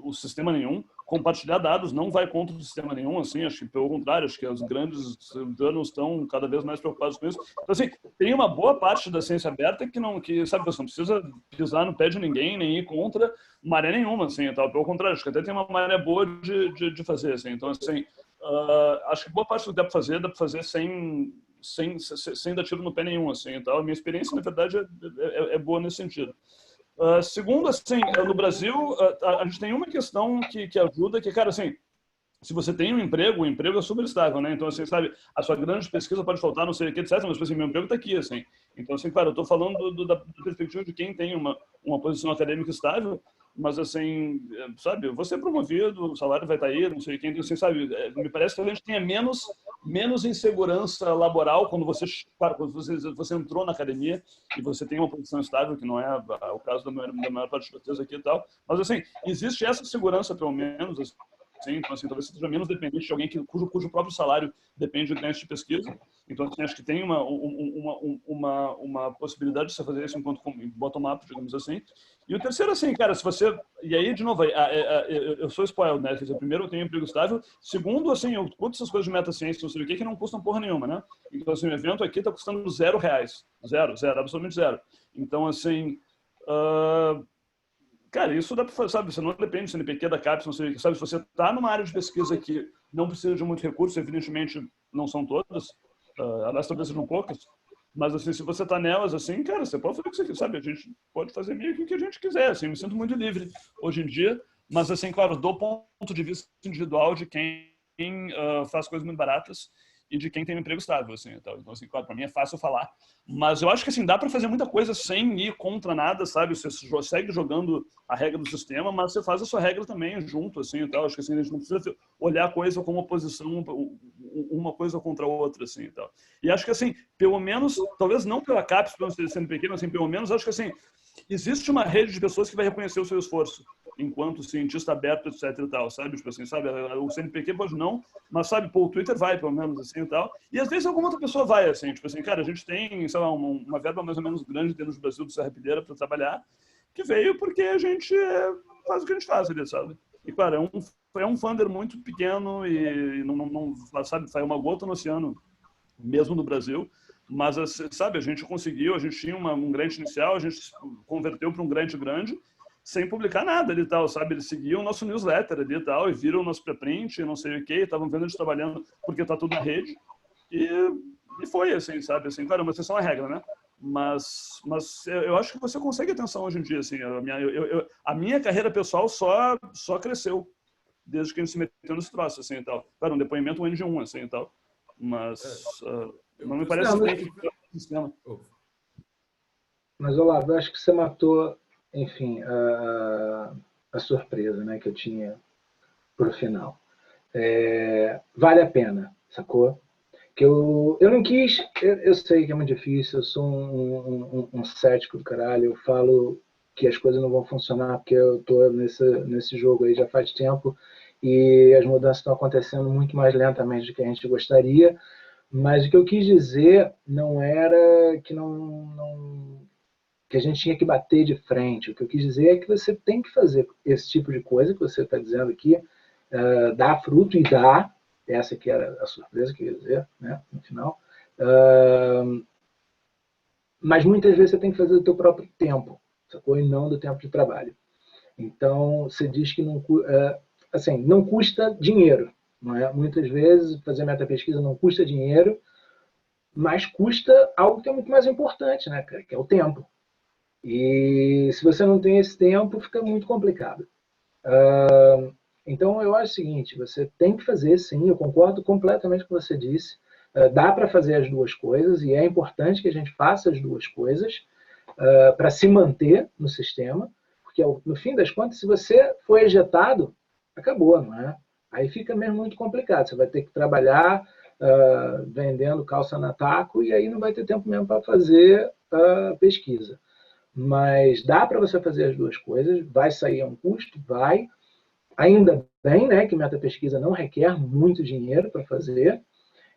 o sistema nenhum, compartilhar dados não vai contra o sistema nenhum, assim, acho que pelo contrário, acho que os grandes danos estão cada vez mais preocupados com isso. Então, assim, tem uma boa parte da ciência aberta que sabe, você não precisa pisar no pé de ninguém, nem ir contra maré nenhuma, assim, tal. Pelo contrário, acho que até tem uma maré boa de fazer, assim. Então, assim, acho que boa parte do que dá para fazer sem dar tiro no pé nenhum, assim, tal. A minha experiência, na verdade, é boa nesse sentido. Segundo, assim, no Brasil, a gente tem uma questão que ajuda, que, cara, assim, se você tem um emprego, o emprego é super estável, né? Então, assim, sabe, a sua grande pesquisa pode faltar, não sei o que, etc., mas, assim, meu emprego está aqui, assim. Então, assim, claro, eu estou falando da perspectiva de quem tem uma posição acadêmica estável, mas, assim, sabe, você é promovido, o salário vai estar aí, não sei o que, então, assim, sabe, me parece que a gente tenha menos insegurança laboral quando você entrou na academia e você tem uma posição estável, que não é o caso da maior parte de vocês aqui e tal, mas, assim, existe essa segurança, pelo menos, assim, então, assim, talvez seja menos dependente de alguém cujo próprio salário depende de grande de pesquisa. Então, assim, acho que tem uma possibilidade de você fazer isso enquanto bottom-up, digamos assim. E o terceiro, assim, cara, se você... E aí, de novo, eu sou spoiled, né? Quer dizer, primeiro, eu tenho um emprego estável. Segundo, assim, eu curto essas coisas de meta-ciência, não sei o que não custam porra nenhuma, né? Então, assim, o evento aqui está custando R$0. Zero, absolutamente zero. Então, assim... Cara, isso dá para fazer, sabe? Você não depende do CNPq, da CAPES, não sei, sabe? Se você está numa área de pesquisa que não precisa de muito recurso, evidentemente não são todas, aliás, talvez sejam poucas, mas, assim, se você está nelas, assim, cara, você pode fazer o que você quiser, sabe? A gente pode fazer meio que o que a gente quiser, assim, me sinto muito livre hoje em dia, mas, assim, claro, do ponto de vista individual de quem faz coisas muito baratas e de quem tem um emprego estável, assim, então, assim, claro, para mim é fácil falar, mas eu acho que, assim, dá para fazer muita coisa sem ir contra nada, sabe? Você segue jogando a regra do sistema, mas você faz a sua regra também junto, assim, então, acho que, assim, a gente não precisa olhar a coisa como oposição, uma coisa contra a outra, assim, então. E acho que, assim, pelo menos, talvez não pela CAPES, pelo CNPq, mas, assim, pelo menos, acho que, assim, existe uma rede de pessoas que vai reconhecer o seu esforço enquanto cientista aberto, etc e tal, sabe? Tipo assim, sabe? O CNPq pode não, mas, sabe, pô, o Twitter vai, pelo menos, assim e tal. E, às vezes, alguma outra pessoa vai, assim, tipo assim, cara, a gente tem, sei lá, uma verba mais ou menos grande dentro do Brasil do Serra Pilheira para trabalhar, que veio porque a gente faz o que a gente faz ali, sabe? E, claro, é um funder muito pequeno e não sabe, sai uma gota no oceano, mesmo no Brasil, mas, sabe, a gente conseguiu, a gente tinha um grande inicial, a gente converteu para um grande, sem publicar nada ali e tal, sabe? Eles seguiam o nosso newsletter ali e tal, e viram o nosso preprint, não sei o que, estavam vendo a gente trabalhando porque tá tudo na rede. E foi assim, sabe? Assim, claro, uma exceção à regra, né? Mas eu acho que você consegue atenção hoje em dia, assim. A minha carreira pessoal só cresceu desde que a gente se meteu nesse troço, assim, e tal. Claro, um depoimento um N de 1, assim, e tal. Mas não me parece feito o sistema. Mas, Olavo, eu acho que você matou, enfim, a surpresa, né, que eu tinha pro final. Vale a pena, sacou? Que eu não quis, eu sei que é muito difícil, eu sou um cético do caralho, eu falo que as coisas não vão funcionar porque eu tô nesse jogo aí já faz tempo e as mudanças estão acontecendo muito mais lentamente do que a gente gostaria, mas o que eu quis dizer não era que que a gente tinha que bater de frente. O que eu quis dizer é que você tem que fazer esse tipo de coisa que você está dizendo aqui, dar fruto e dar. Essa que era a surpresa que eu ia dizer, né, no final. Mas muitas vezes você tem que fazer do teu próprio tempo, sacou? E não do tempo de trabalho. Então, você diz que assim, não custa dinheiro. Não é? Muitas vezes fazer metapesquisa não custa dinheiro, mas custa algo que é muito mais importante, né, cara, que é o tempo. E se você não tem esse tempo, fica muito complicado. Então, eu acho o seguinte, você tem que fazer, sim, eu concordo completamente com o que você disse, dá para fazer as duas coisas, e é importante que a gente faça as duas coisas para se manter no sistema, porque, no fim das contas, se você for ejetado, acabou, não é? Aí fica mesmo muito complicado, você vai ter que trabalhar vendendo calça na taco, e aí não vai ter tempo mesmo para fazer pesquisa. Mas dá para você fazer as duas coisas, vai sair a um custo, vai. Ainda bem, né, que metapesquisa não requer muito dinheiro para fazer,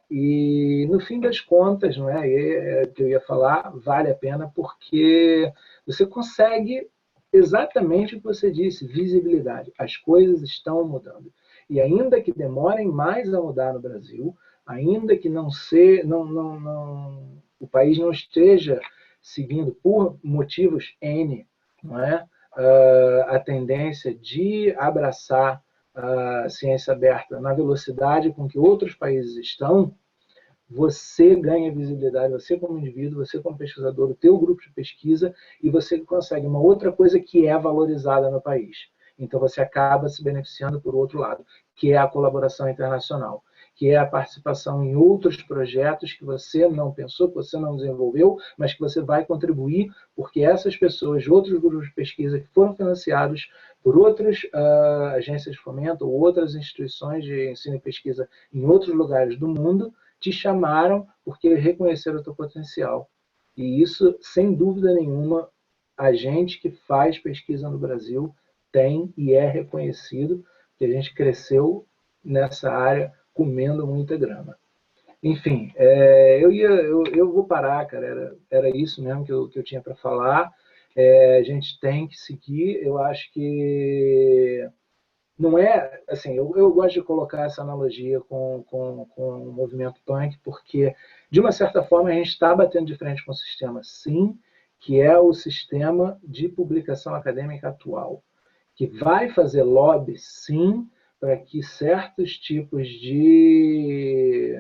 e no fim das contas, não é, que eu ia falar, vale a pena porque você consegue exatamente o que você disse, visibilidade. As coisas estão mudando. E ainda que demorem mais a mudar no Brasil, ainda que o país não esteja seguindo por motivos N, não é? A tendência de abraçar a ciência aberta na velocidade com que outros países estão, você ganha visibilidade, você como indivíduo, você como pesquisador, o teu grupo de pesquisa, e você consegue uma outra coisa que é valorizada no país. Então você acaba se beneficiando por outro lado, que é a colaboração internacional, que é a participação em outros projetos que você não pensou, que você não desenvolveu, mas que você vai contribuir, porque essas pessoas de outros grupos de pesquisa que foram financiados por outras agências de fomento ou outras instituições de ensino e pesquisa em outros lugares do mundo, te chamaram porque reconheceram o teu potencial. E isso, sem dúvida nenhuma, a gente que faz pesquisa no Brasil tem e é reconhecido, que a gente cresceu nessa área comendo muita grama. Enfim, eu vou parar, cara, era isso mesmo que eu tinha para falar. A gente tem que seguir, eu acho que não é, assim, eu gosto de colocar essa analogia com o movimento punk, porque, de uma certa forma, a gente está batendo de frente com o sistema, sim, que é o sistema de publicação acadêmica atual, que vai fazer lobby, sim, para que certos tipos de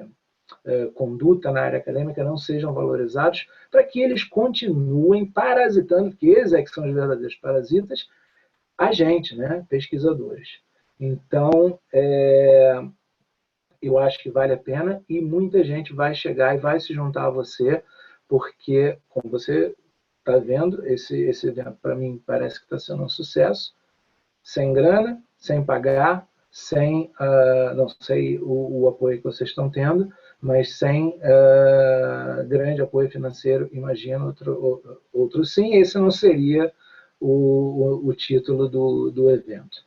conduta na área acadêmica não sejam valorizados, para que eles continuem parasitando, porque eles é que são os verdadeiros parasitas, a gente, né, pesquisadores. Então, eu acho que vale a pena e muita gente vai chegar e vai se juntar a você, porque, como você está vendo, esse evento, para mim, parece que está sendo um sucesso, sem grana, sem pagar, sem, não sei o apoio que vocês estão tendo, mas sem grande apoio financeiro, imagino, outro sim, esse não seria o título do evento.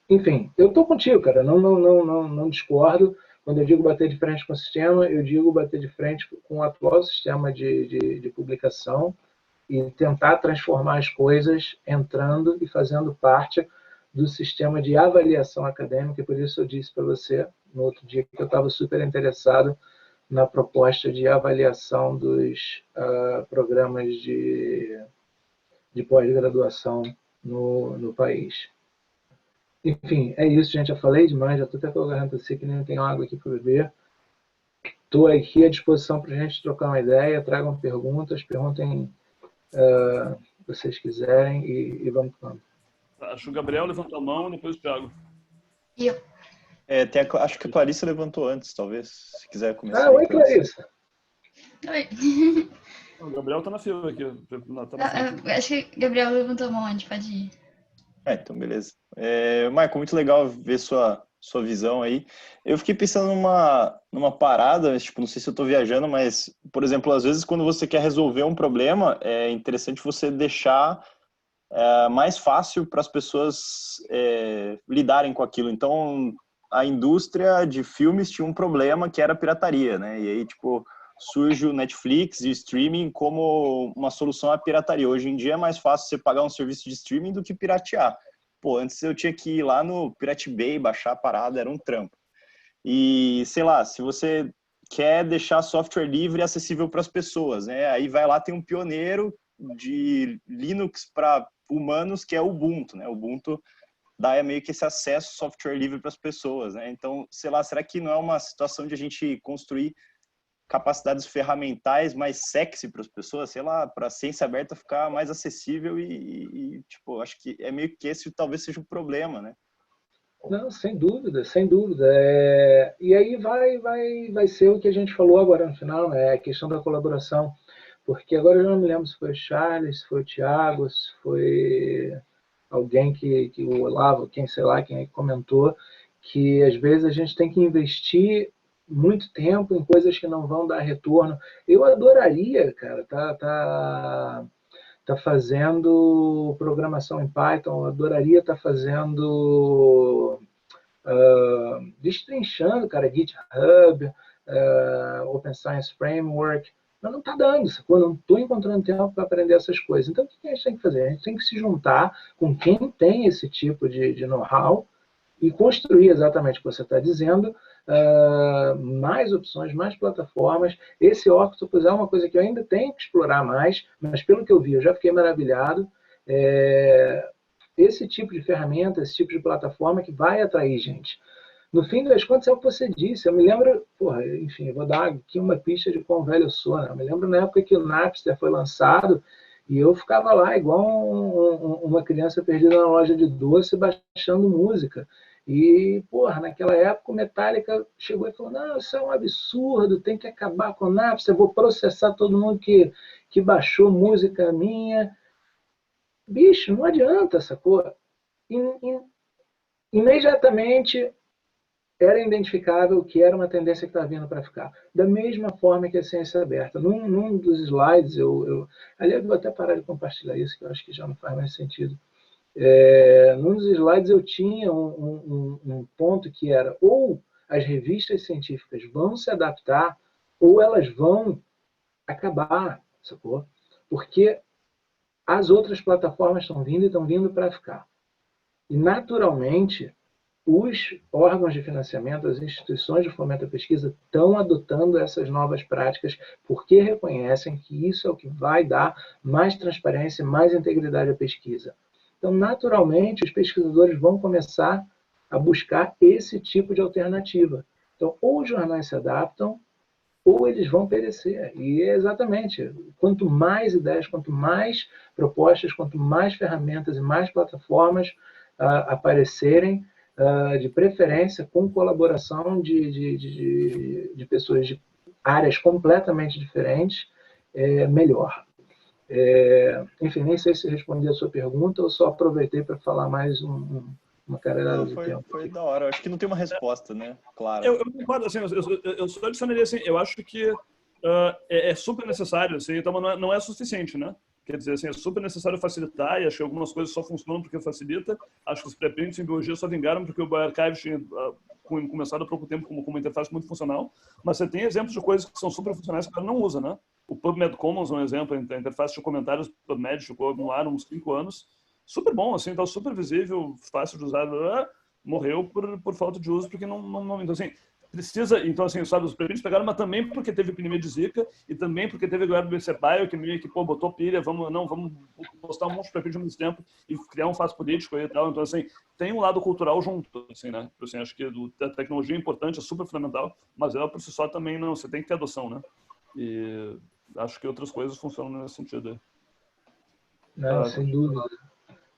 Enfim, eu estou contigo, cara, não discordo. Quando eu digo bater de frente com o sistema, eu digo bater de frente com o atual sistema de publicação e tentar transformar as coisas entrando e fazendo parte do sistema de avaliação acadêmica, e por isso eu disse para você no outro dia que eu estava super interessado na proposta de avaliação dos programas de de pós-graduação no país. Enfim, é isso, gente. Já falei demais, já estou até com a garganta seca, que nem tenho água aqui para beber. Estou aqui à disposição para a gente trocar uma ideia, tragam perguntas, perguntem se vocês quiserem e vamos falando. Acho que o Gabriel levantou a mão e depois o Thiago. E eu. Acho que a Clarissa levantou antes, talvez, se quiser começar. Oi, Clarissa. Oi. O Gabriel tá na fila aqui. Acho que o Gabriel levantou a mão antes, pode ir. Então beleza. Michael, muito legal ver sua visão aí. Eu fiquei pensando numa parada, tipo, não sei se eu tô viajando, mas, por exemplo, às vezes quando você quer resolver um problema, é interessante você deixar mais fácil para as pessoas lidarem com aquilo. Então, a indústria de filmes tinha um problema que era a pirataria, né? E aí, tipo, surge o Netflix e o streaming como uma solução à pirataria. Hoje em dia é mais fácil você pagar um serviço de streaming do que piratear. Pô, antes eu tinha que ir lá no Pirate Bay, baixar a parada, era um trampo. E, sei lá, se você quer deixar software livre e acessível para as pessoas, né? Aí vai lá, tem um pioneiro de Linux para humanos, que é o Ubuntu, né? O Ubuntu dá meio que esse acesso software livre para as pessoas, né? Então, sei lá, será que não é uma situação de a gente construir capacidades ferramentais mais sexy para as pessoas, sei lá, para a ciência aberta ficar mais acessível e tipo, acho que é meio que esse talvez seja o problema, né? Não, sem dúvida, sem dúvida. E aí vai ser o que a gente falou agora no final, né? A questão da colaboração. Porque agora eu não me lembro se foi o Charles, se foi o Thiago, se foi alguém que o Olavo, quem sei lá, quem comentou, que às vezes a gente tem que investir muito tempo em coisas que não vão dar retorno. Eu adoraria, cara, tá fazendo programação em Python, eu adoraria estar fazendo destrinchando, cara, GitHub, Open Science Framework, mas não está dando, sacou? Não estou encontrando tempo para aprender essas coisas. Então, o que a gente tem que fazer? A gente tem que se juntar com quem tem esse tipo de know-how e construir exatamente o que você está dizendo, mais opções, mais plataformas. Esse Octopus é uma coisa que eu ainda tenho que explorar mais, mas pelo que eu vi, eu já fiquei maravilhado. Esse tipo de ferramenta, esse tipo de plataforma que vai atrair gente. No fim das contas, é o que você disse. Eu me lembro, enfim, eu vou dar aqui uma pista de quão velho eu sou, né? Eu me lembro na época que o Napster foi lançado e eu ficava lá igual uma criança perdida na loja de doce baixando música. E, naquela época o Metallica chegou e falou, não, isso é um absurdo, tem que acabar com o Napster, eu vou processar todo mundo que baixou música minha. Bicho, não adianta, sacou? Imediatamente era identificável que era uma tendência que estava vindo para ficar. Da mesma forma que a ciência aberta. Num dos slides, aliás, eu vou até parar de compartilhar isso, que eu acho que já não faz mais sentido. Num dos slides eu tinha um ponto que era ou as revistas científicas vão se adaptar ou elas vão acabar, sacou? Porque as outras plataformas estão vindo para ficar. E, naturalmente, os órgãos de financiamento, as instituições de fomento à pesquisa estão adotando essas novas práticas porque reconhecem que isso é o que vai dar mais transparência e mais integridade à pesquisa. Então, naturalmente, os pesquisadores vão começar a buscar esse tipo de alternativa. Então, ou os jornais se adaptam, ou eles vão perecer. E é exatamente, quanto mais ideias, quanto mais propostas, quanto mais ferramentas e mais plataformas aparecerem, de preferência com colaboração de pessoas de áreas completamente diferentes, melhor. Enfim, nem sei se respondi a sua pergunta ou só aproveitei para falar mais uma caralhada de tempo. Foi da hora. Acho que não tem uma resposta, né? Claro. Eu concordo, assim, eu só adicionaria assim, eu acho que é super necessário, assim, então não é suficiente, né? Quer dizer, assim, é super necessário facilitar, e acho que algumas coisas só funcionam porque facilita. Acho que os pré-prints em biologia só vingaram porque o bioarchive tinha começado há pouco tempo como uma interface muito funcional, mas você tem exemplos de coisas que são super funcionais que o cara não usa, né? O PubMed Commons é um exemplo, a interface de comentários do PubMed ficou no ar uns 5 anos, super bom, assim, tá super visível, fácil de usar, morreu por falta de uso, porque não... Então, assim, precisa, então, assim, sabe, os prefeitos pegaram, mas também porque teve epidemia de Zika e também porque teve a galera do BCBio que meio que, pô, botou pilha, vamos postar um monte de prefeitos ao mesmo tempo e criar um fato político e tal. Então, assim, tem um lado cultural junto, assim, né? Assim, acho que a tecnologia é importante, é super fundamental, mas ela por si só também não, você tem que ter adoção, né? E acho que outras coisas funcionam nesse sentido aí. Não, sem dúvida.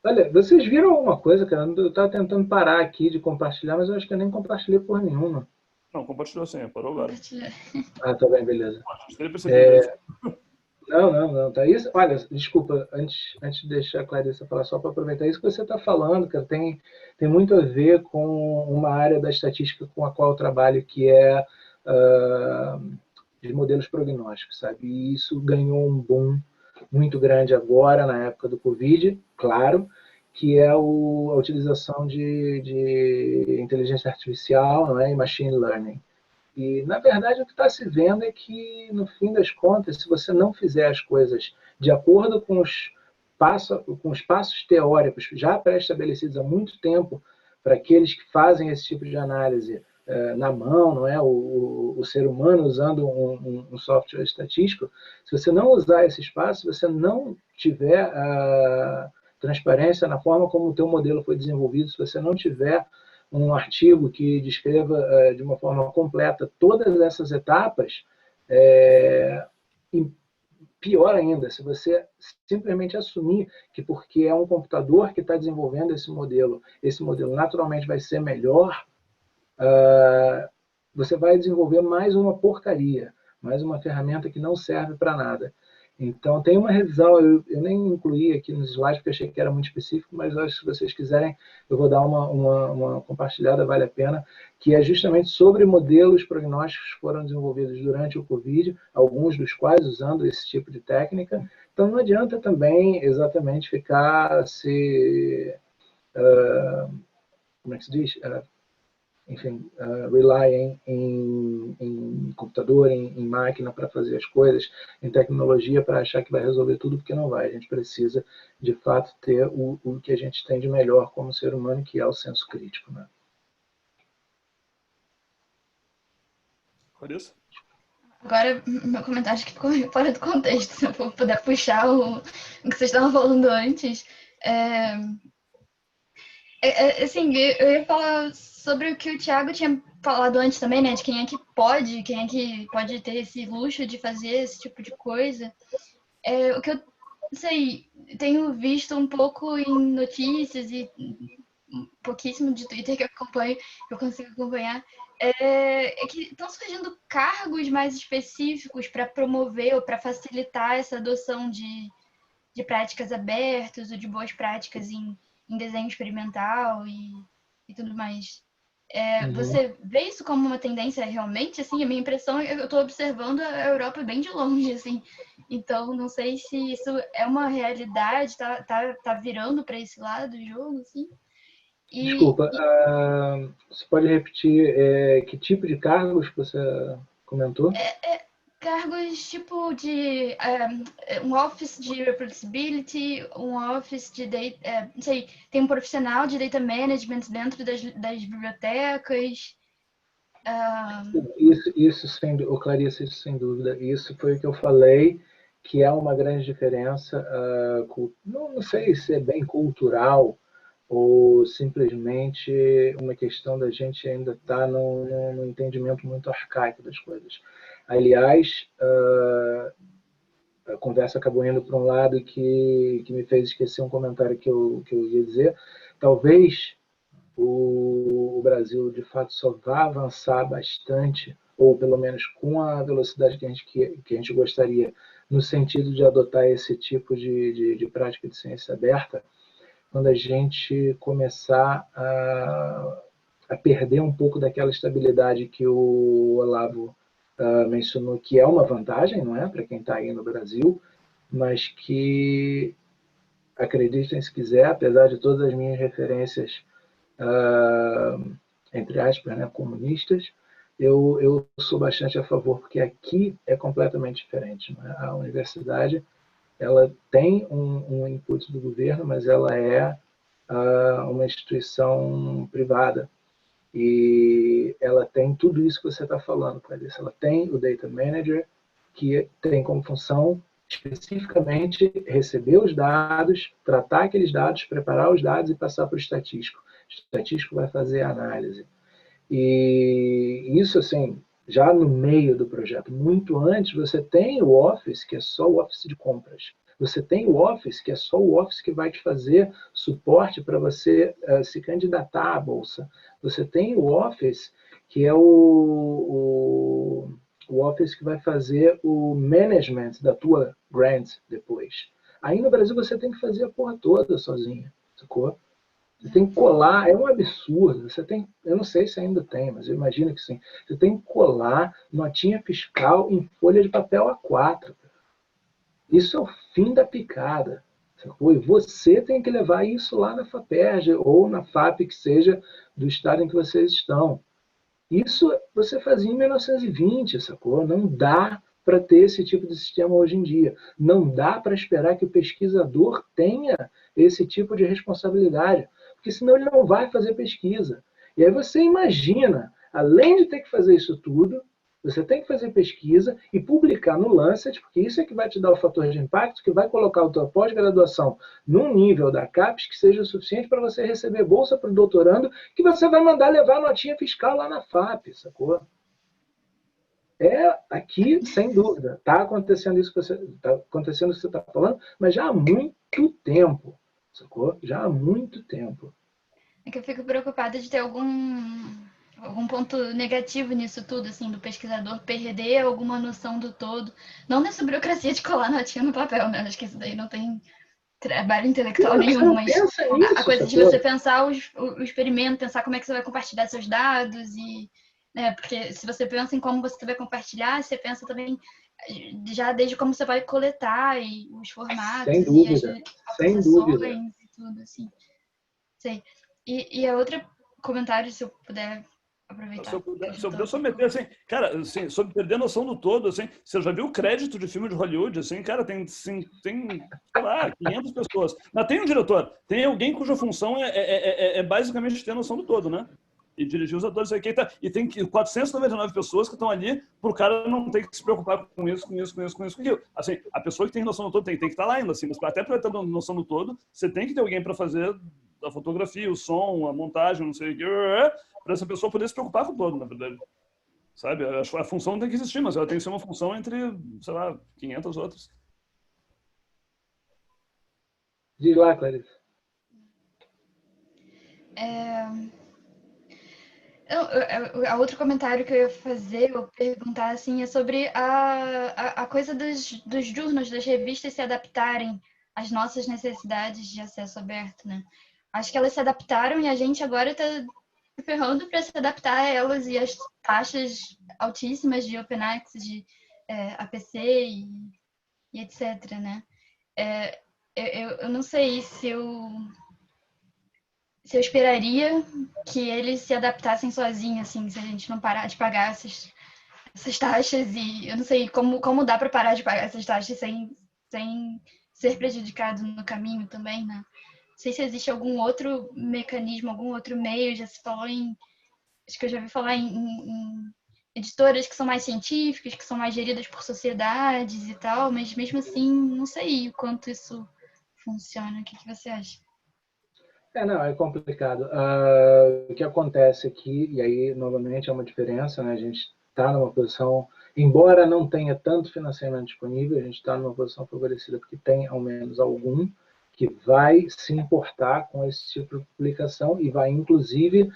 Olha, vocês viram alguma coisa, cara? Eu estava tentando parar aqui de compartilhar, mas eu acho que eu nem compartilhei por nenhuma. Não, compartilhou assim, parou agora. Ah, tá bem, beleza. Acho que percebido isso. Não, tá isso. Olha, desculpa, antes de deixar a Clarissa falar, só para aproveitar isso que você está falando, cara, tem muito a ver com uma área da estatística com a qual eu trabalho, que é de modelos prognósticos, sabe? E isso ganhou um boom muito grande agora, na época do Covid, claro, que é a utilização de inteligência artificial, não é? E machine learning. E, na verdade, o que está se vendo é que, no fim das contas, se você não fizer as coisas de acordo com os passos teóricos já pré-estabelecidos há muito tempo para aqueles que fazem esse tipo de análise na mão, não é? O ser humano usando um software estatístico, se você não usar esse espaço, se você não tiver transparência na forma como o teu modelo foi desenvolvido, se você não tiver um artigo que descreva de uma forma completa todas essas etapas, e pior ainda, se você simplesmente assumir que porque é um computador que está desenvolvendo esse modelo naturalmente vai ser melhor, você vai desenvolver mais uma porcaria, mais uma ferramenta que não serve para nada. Então, tem uma revisão, eu nem incluí aqui nos slides, porque achei que era muito específico, mas acho que se vocês quiserem, eu vou dar uma compartilhada, vale a pena, que é justamente sobre modelos prognósticos que foram desenvolvidos durante o Covid, alguns dos quais usando esse tipo de técnica. Então, não adianta também exatamente ficar como é que se diz? Enfim, rely em computador, em máquina para fazer as coisas, em tecnologia para achar que vai resolver tudo, porque não vai. A gente precisa, de fato, ter o que a gente tem de melhor como ser humano, que é o senso crítico. Né? Clarissa? Agora, meu comentário acho que ficou meio fora do contexto, se eu for puder puxar o que vocês estavam falando antes. Assim, eu ia falar sobre o que o Thiago tinha falado antes também, né? De quem é que pode ter esse luxo de fazer esse tipo de coisa. O que eu, não sei, tenho visto um pouco em notícias e um pouquíssimo de Twitter que eu consigo acompanhar, é que estão surgindo cargos mais específicos para promover ou para facilitar essa adoção de práticas abertas ou de boas práticas em desenho experimental e tudo mais. Você vê isso como uma tendência realmente? Assim, a minha impressão é que eu estou observando a Europa bem de longe, assim. Então, não sei se isso é uma realidade, tá virando para esse lado do jogo, assim. Desculpa, você pode repetir que tipo de cargos que você comentou? Cargos tipo de um office de reproducibility, um office de data, não sei, tem um profissional de data management dentro das bibliotecas. Clarice, isso sem dúvida. Isso foi o que eu falei, que é uma grande diferença, não sei se é bem cultural ou simplesmente uma questão da gente ainda estar num entendimento muito arcaico das coisas. Aliás, a conversa acabou indo para um lado que me fez esquecer um comentário que eu ia dizer. Talvez o Brasil, de fato, só vá avançar bastante, ou pelo menos com a velocidade que a gente gostaria, no sentido de adotar esse tipo de prática de ciência aberta, quando a gente começar a perder um pouco daquela estabilidade que o Olavo mencionou, que é uma vantagem, não é, para quem está aí no Brasil, mas que, acreditem se quiser, apesar de todas as minhas referências, entre aspas, né, comunistas, eu sou bastante a favor, porque aqui é completamente diferente. Não é? A universidade ela tem um input do governo, mas ela é uma instituição privada. E ela tem tudo isso que você está falando, Clarice. Ela tem o Data Manager, que tem como função especificamente receber os dados, tratar aqueles dados, preparar os dados e passar para o estatístico. O estatístico vai fazer a análise. E isso, assim, já no meio do projeto, muito antes, você tem o Office, que é só o Office de compras. Você tem o Office, que é só o Office que vai te fazer suporte para você se candidatar à bolsa. Você tem o Office, que é o Office que vai fazer o management da tua grant depois. Aí no Brasil você tem que fazer a porra toda sozinha, sacou? Você tem que colar, é um absurdo. Você tem, eu não sei se ainda tem, mas eu imagino que sim. Você tem que colar notinha fiscal em folha de papel A4. Isso é o fim da picada. Sacou? E você tem que levar isso lá na FAPERJ ou na FAP, que seja do estado em que vocês estão. Isso você fazia em 1920, sacou? Não dá para ter esse tipo de sistema hoje em dia. Não dá para esperar que o pesquisador tenha esse tipo de responsabilidade, porque senão ele não vai fazer pesquisa. E aí você imagina, além de ter que fazer isso tudo, você tem que fazer pesquisa e publicar no Lancet, porque isso é que vai te dar o fator de impacto, que vai colocar a tua pós-graduação num nível da CAPES que seja o suficiente para você receber bolsa para o doutorando, que você vai mandar levar a notinha fiscal lá na FAP, sacou? É aqui, sem dúvida, está acontecendo isso que você está falando, mas já há muito tempo, sacou? Já há muito tempo. É que eu fico preocupada de ter algum ponto negativo nisso tudo, assim, do pesquisador perder alguma noção do todo. Não nessa burocracia de colar notinha no papel, né? Acho que isso daí não tem trabalho intelectual nenhum, mas a coisa de você pensar o experimento, pensar como é que você vai compartilhar seus dados e... Né, porque se você pensa em como você vai compartilhar, você pensa também já desde como você vai coletar e os formatos sem dúvida, e as aplicações e tudo, assim. Sei. E a outra comentário, se eu puder aproveitar. Se eu puder só meter, assim, cara, assim, sobre perder a noção do todo, assim, você já viu o crédito de filme de Hollywood, assim, cara, tem sei lá, 500 pessoas. Mas tem um diretor, tem alguém cuja função é basicamente ter noção do todo, né? E dirigir os atores aqui, e tem 499 pessoas que estão ali pro cara não ter que se preocupar com isso. Assim, a pessoa que tem noção do todo tem que estar lá ainda, assim, mas até para ter noção do todo, você tem que ter alguém para fazer a fotografia, o som, a montagem, não sei o que, para essa pessoa poder se preocupar com o todo, na verdade. Sabe? A função tem que existir, mas ela tem que ser uma função entre, sei lá, 500 outras. Diz lá, Clarice. A outro comentário que eu ia fazer, ou perguntar, assim, é sobre a coisa dos journals, das revistas se adaptarem às nossas necessidades de acesso aberto, né? Acho que elas se adaptaram e a gente agora está se ferrando para se adaptar a elas e as taxas altíssimas de Open Access, de APC e etc, né? Eu não sei se eu esperaria que eles se adaptassem sozinhos, assim, se a gente não parar de pagar essas taxas, e eu não sei como dá para parar de pagar essas taxas sem ser prejudicado no caminho também, né? Não sei se existe algum outro mecanismo, algum outro meio, já se falou acho que eu já ouvi falar em editoras que são mais científicas, que são mais geridas por sociedades e tal, mas mesmo assim, não sei o quanto isso funciona. O que você acha? Não, é complicado. O que acontece aqui, e aí, novamente, é uma diferença, né? A gente está numa posição, embora não tenha tanto financiamento disponível, a gente está numa posição favorecida porque tem, ao menos, algum que vai se importar com esse tipo de publicação e vai, inclusive,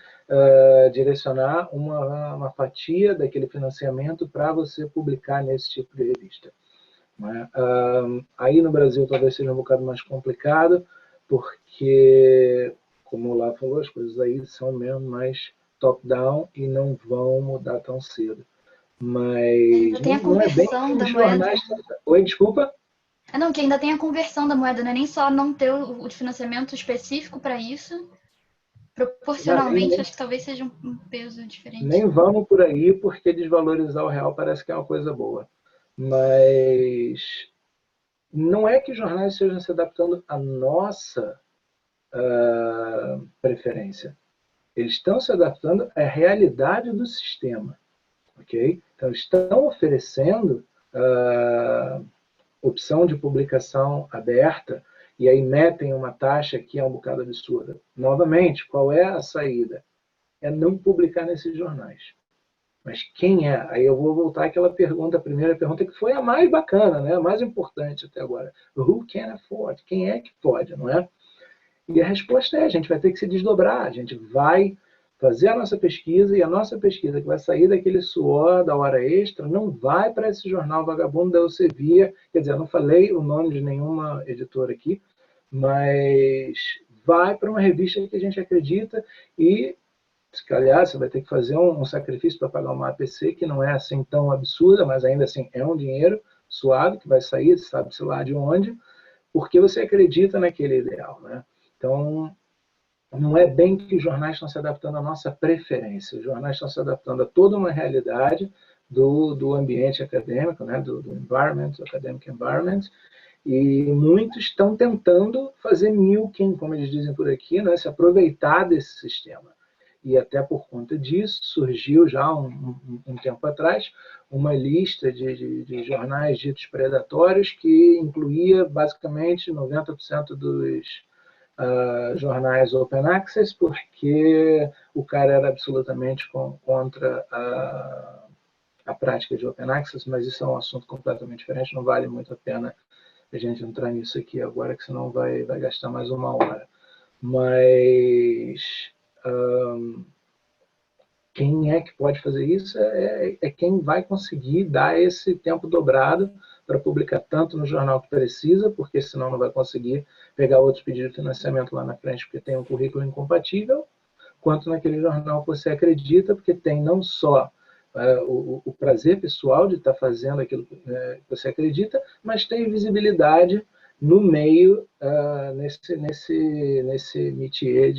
direcionar uma fatia daquele financiamento para você publicar nesse tipo de revista. Né? Aí, no Brasil, talvez seja um bocado mais complicado, porque, como o Lá falou, as coisas aí são mesmo mais top-down e não vão mudar tão cedo. Mas tem a conversão da moeda. Oi, desculpa? Não, que ainda tem a conversão da moeda, não é nem só não ter o financiamento específico para isso. Proporcionalmente, acho que talvez seja um peso diferente. Nem vamos por aí, porque desvalorizar o real parece que é uma coisa boa. Mas não é que os jornais estejam se adaptando à nossa preferência. Eles estão se adaptando à realidade do sistema, ok? Então, estão oferecendo opção de publicação aberta, e aí metem uma taxa que é um bocado absurda. Novamente, qual é a saída? É não publicar nesses jornais. Mas quem é? Aí eu vou voltar àquela pergunta, a primeira pergunta, que foi a mais bacana, né? A mais importante até agora. Who can afford? Quem é que pode, não é? E a resposta é, a gente vai ter que se desdobrar, a gente vai fazer a nossa pesquisa, e a nossa pesquisa que vai sair daquele suor da hora extra não vai para esse jornal vagabundo da Elsevier, quer dizer, eu não falei o nome de nenhuma editora aqui, mas vai para uma revista que a gente acredita, e se calhar você vai ter que fazer um sacrifício para pagar uma APC que não é assim tão absurda, mas ainda assim é um dinheiro suado que vai sair, sabe-se lá de onde, porque você acredita naquele ideal, né? Então, não é bem que os jornais estão se adaptando à nossa preferência, os jornais estão se adaptando a toda uma realidade do ambiente acadêmico, né? do environment, do academic environment, e muitos estão tentando fazer milking, como eles dizem por aqui, né? Se aproveitar desse sistema. E até por conta disso, surgiu já um tempo atrás uma lista de jornais ditos predatórios que incluía basicamente 90% dos jornais open access, porque o cara era absolutamente contra a prática de open access, mas isso é um assunto completamente diferente, não vale muito a pena a gente entrar nisso aqui agora, que senão vai gastar mais uma hora. Mas quem é que pode fazer isso é quem vai conseguir dar esse tempo dobrado para publicar tanto no jornal que precisa, porque senão não vai conseguir pegar outros pedidos de financiamento lá na frente, porque tem um currículo incompatível, quanto naquele jornal que você acredita, porque tem não só o prazer pessoal de estar fazendo aquilo que você acredita, mas tem visibilidade no meio, nesse métier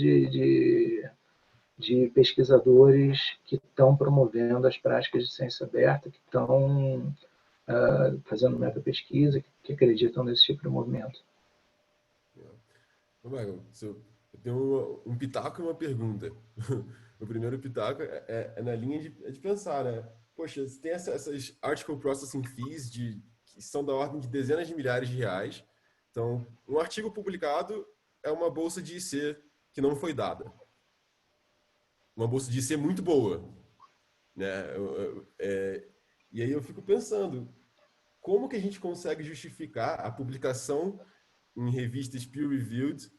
de pesquisadores que estão promovendo as práticas de ciência aberta, que estão fazendo meta-pesquisa, que acreditam nesse tipo de movimento. Michael, eu tenho um pitaco e uma pergunta. O primeiro pitaco é na linha de pensar, né? Poxa, você tem essas article processing fees que são da ordem de dezenas de milhares de reais. Então, um artigo publicado é uma bolsa de IC que não foi dada. Uma bolsa de IC muito boa, né? E aí eu fico pensando, como que a gente consegue justificar a publicação em revistas peer-reviewed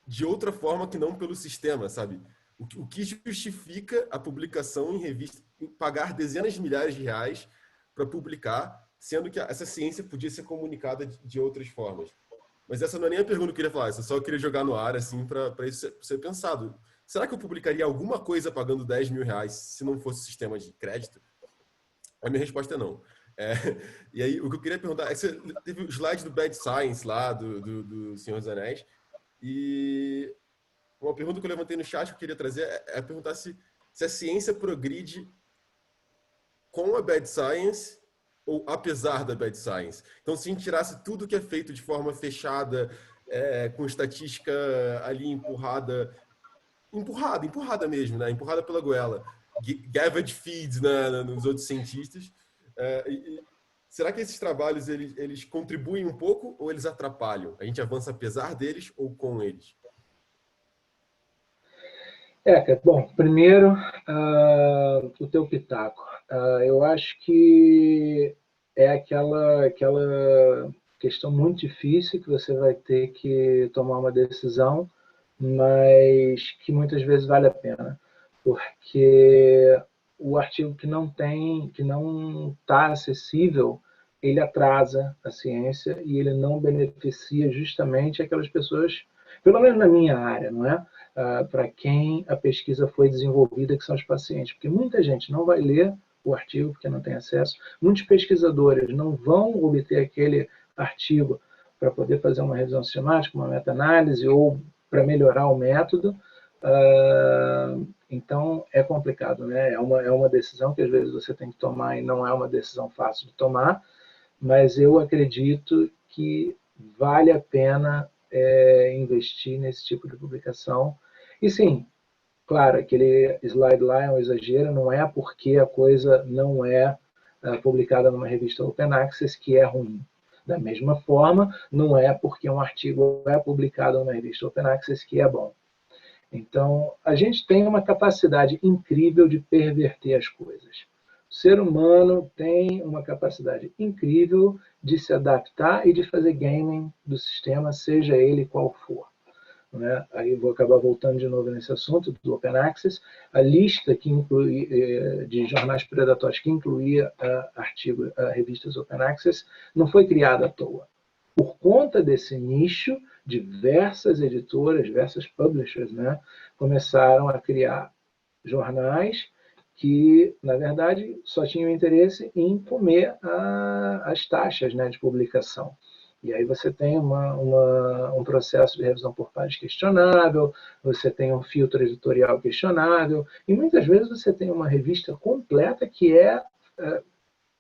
de outra forma que não pelo sistema, sabe? O que justifica a publicação em revista, pagar dezenas de milhares de reais para publicar, sendo que essa ciência podia ser comunicada de outras formas. Mas essa não é nem a pergunta que eu queria falar, eu só queria jogar no ar, assim, para isso ser pensado. Será que eu publicaria alguma coisa pagando 10 mil reais se não fosse sistema de crédito? A minha resposta é não. E aí, o que eu queria perguntar é que você teve o slide do Bad Science lá, do Senhor dos Anéis, e uma pergunta que eu levantei no chat que eu queria trazer é perguntar se a ciência progride com a Bad Science ou apesar da Bad Science. Então, se a gente tirasse tudo que é feito de forma fechada, com estatística ali empurrada mesmo, né? Empurrada pela goela, gathered feeds nos outros cientistas, será que esses trabalhos eles contribuem um pouco ou eles atrapalham? A gente avança apesar deles ou com eles? Bom, primeiro, o teu pitaco. Eu acho que é aquela questão muito difícil que você vai ter que tomar uma decisão, mas que muitas vezes vale a pena, porque o artigo que não está acessível, ele atrasa a ciência e ele não beneficia justamente aquelas pessoas, pelo menos na minha área, não é? Para quem a pesquisa foi desenvolvida, que são os pacientes, porque muita gente não vai ler o artigo porque não tem acesso, muitos pesquisadores não vão obter aquele artigo para poder fazer uma revisão sistemática, uma meta-análise ou para melhorar o método, então é complicado, né? É uma decisão que às vezes você tem que tomar e não é uma decisão fácil de tomar, mas eu acredito que vale a pena investir nesse tipo de publicação. E sim, claro, aquele slide lá é um exagero, não é porque a coisa não é publicada numa revista Open Access que é ruim. Da mesma forma, não é porque um artigo é publicado numa revista Open Access que é bom. Então, a gente tem uma capacidade incrível de perverter as coisas. O ser humano tem uma capacidade incrível de se adaptar e de fazer gaming do sistema, seja ele qual for. Né? Aí vou acabar voltando de novo nesse assunto do Open Access. A lista que de jornais predatórios que incluía revistas Open Access não foi criada à toa. Por conta desse nicho, diversas editoras, diversas publishers, né, começaram a criar jornais que, na verdade, só tinham interesse em comer as taxas, né, de publicação. E aí você tem um processo de revisão por pares questionável, você tem um filtro editorial questionável, e muitas vezes você tem uma revista completa que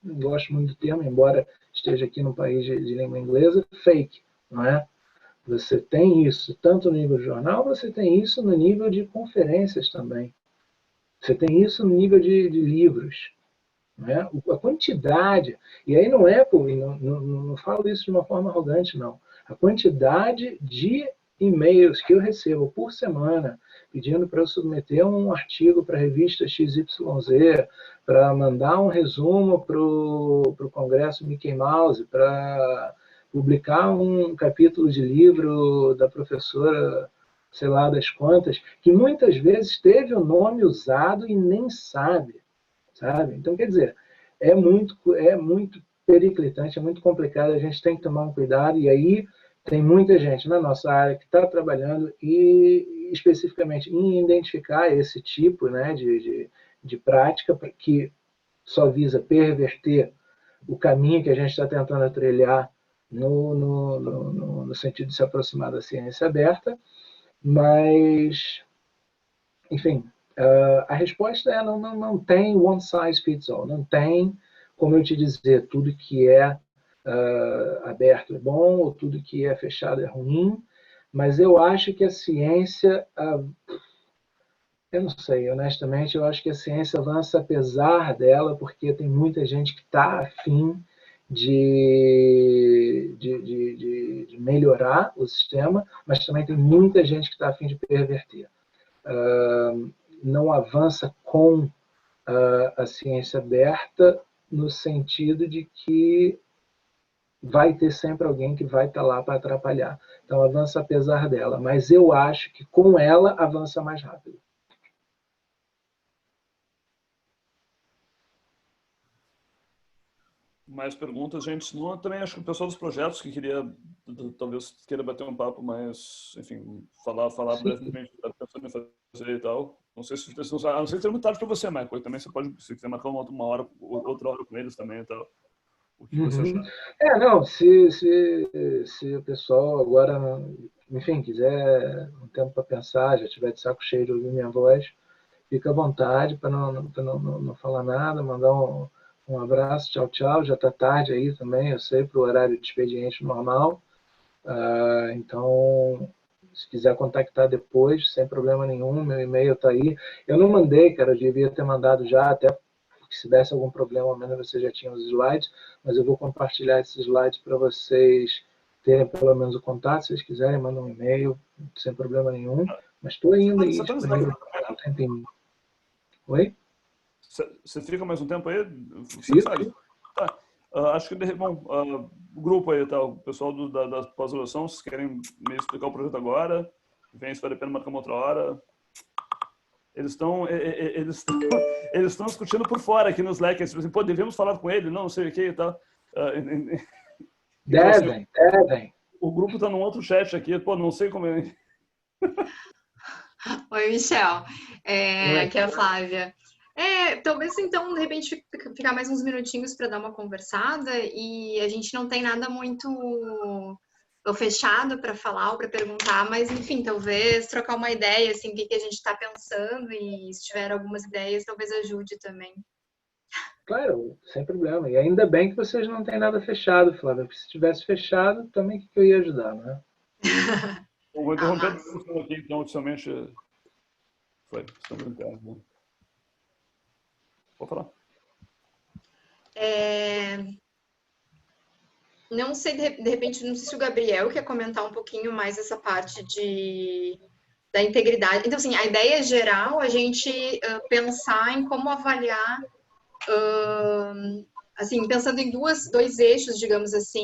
não gosto muito do termo, embora esteja aqui no país de língua inglesa, fake, não é? Você tem isso tanto no nível de jornal, você tem isso no nível de conferências também. Você tem isso no nível de livros. Né? A quantidade, e aí não é, não falo isso de uma forma arrogante, não. A quantidade de e-mails que eu recebo por semana pedindo para eu submeter um artigo para a revista XYZ, para mandar um resumo para o Congresso Mickey Mouse, para publicar um capítulo de livro da professora, sei lá das quantas, que muitas vezes teve o nome usado e nem sabe. Sabe? Então, quer dizer, é muito periclitante, é muito complicado, a gente tem que tomar um cuidado, e aí tem muita gente na nossa área que está trabalhando e especificamente em identificar esse tipo, né, de prática que só visa perverter o caminho que a gente está tentando trilhar no sentido de se aproximar da ciência aberta, mas, enfim, a resposta é não tem one size fits all, não tem como eu te dizer tudo que é aberto é bom ou tudo que é fechado é ruim, mas eu acho que a ciência, eu não sei, honestamente, eu acho que a ciência avança apesar dela, porque tem muita gente que está afim de melhorar o sistema, mas também tem muita gente que está afim de perverter. Não avança com a ciência aberta no sentido de que vai ter sempre alguém que vai estar lá para atrapalhar. Então avança apesar dela, mas eu acho que com ela avança mais rápido. Mais perguntas, gente? Senão, também acho que o pessoal dos projetos que talvez queira bater um papo, mas, enfim, falar brevemente o que está pensando em fazer e tal. Não sei se é muito tarde para você, Michael. Também você pode, se quiser marcar uma hora, outra hora com eles também e tal. O que você acha? Não, se o pessoal agora, enfim, quiser um tempo para pensar, já tiver de saco cheio de ouvir minha voz, fica à vontade para não falar nada, mandar um abraço, tchau, tchau. Já está tarde aí também, eu sei, para o horário de expediente normal. Então, se quiser contactar depois, sem problema nenhum, meu e-mail está aí. Eu não mandei, cara, eu devia ter mandado já, até porque se desse algum problema, ao menos você já tinha os slides, mas eu vou compartilhar esses slides para vocês terem pelo menos o contato. Se vocês quiserem, mandam um e-mail, sem problema nenhum. Mas estou ainda aí disponível há um tempinho. Oi? Você fica mais um tempo aí? Fico. Tá. Acho que, bom, o grupo aí, tá, o pessoal da pós-graduação, vocês querem me explicar o projeto agora? Vem, se vale a pena marcar uma outra hora. Eles estão discutindo por fora aqui no Slack. Tipo assim, pô, devemos falar com ele? Não sei o que e tal. Devem. O grupo está num outro chat aqui. Pô, não sei como é. Oi, Michel. Aqui é a Flávia. Talvez então, de repente, ficar mais uns minutinhos para dar uma conversada, e a gente não tem nada muito fechado para falar ou para perguntar, mas enfim, talvez trocar uma ideia, assim, o que a gente está pensando, e se tiver algumas ideias, talvez ajude também. Claro, sem problema. E ainda bem que vocês não têm nada fechado, Flávia, porque se tivesse fechado, também que eu ia ajudar, né? Vou interromper aqui, então, oficialmente. Foi, sistema interno. Pode falar. Não sei, de repente, não sei se o Gabriel quer comentar um pouquinho mais essa parte da integridade. Então, assim, a ideia geral, a gente pensar em como avaliar, assim, pensando em dois eixos, digamos assim,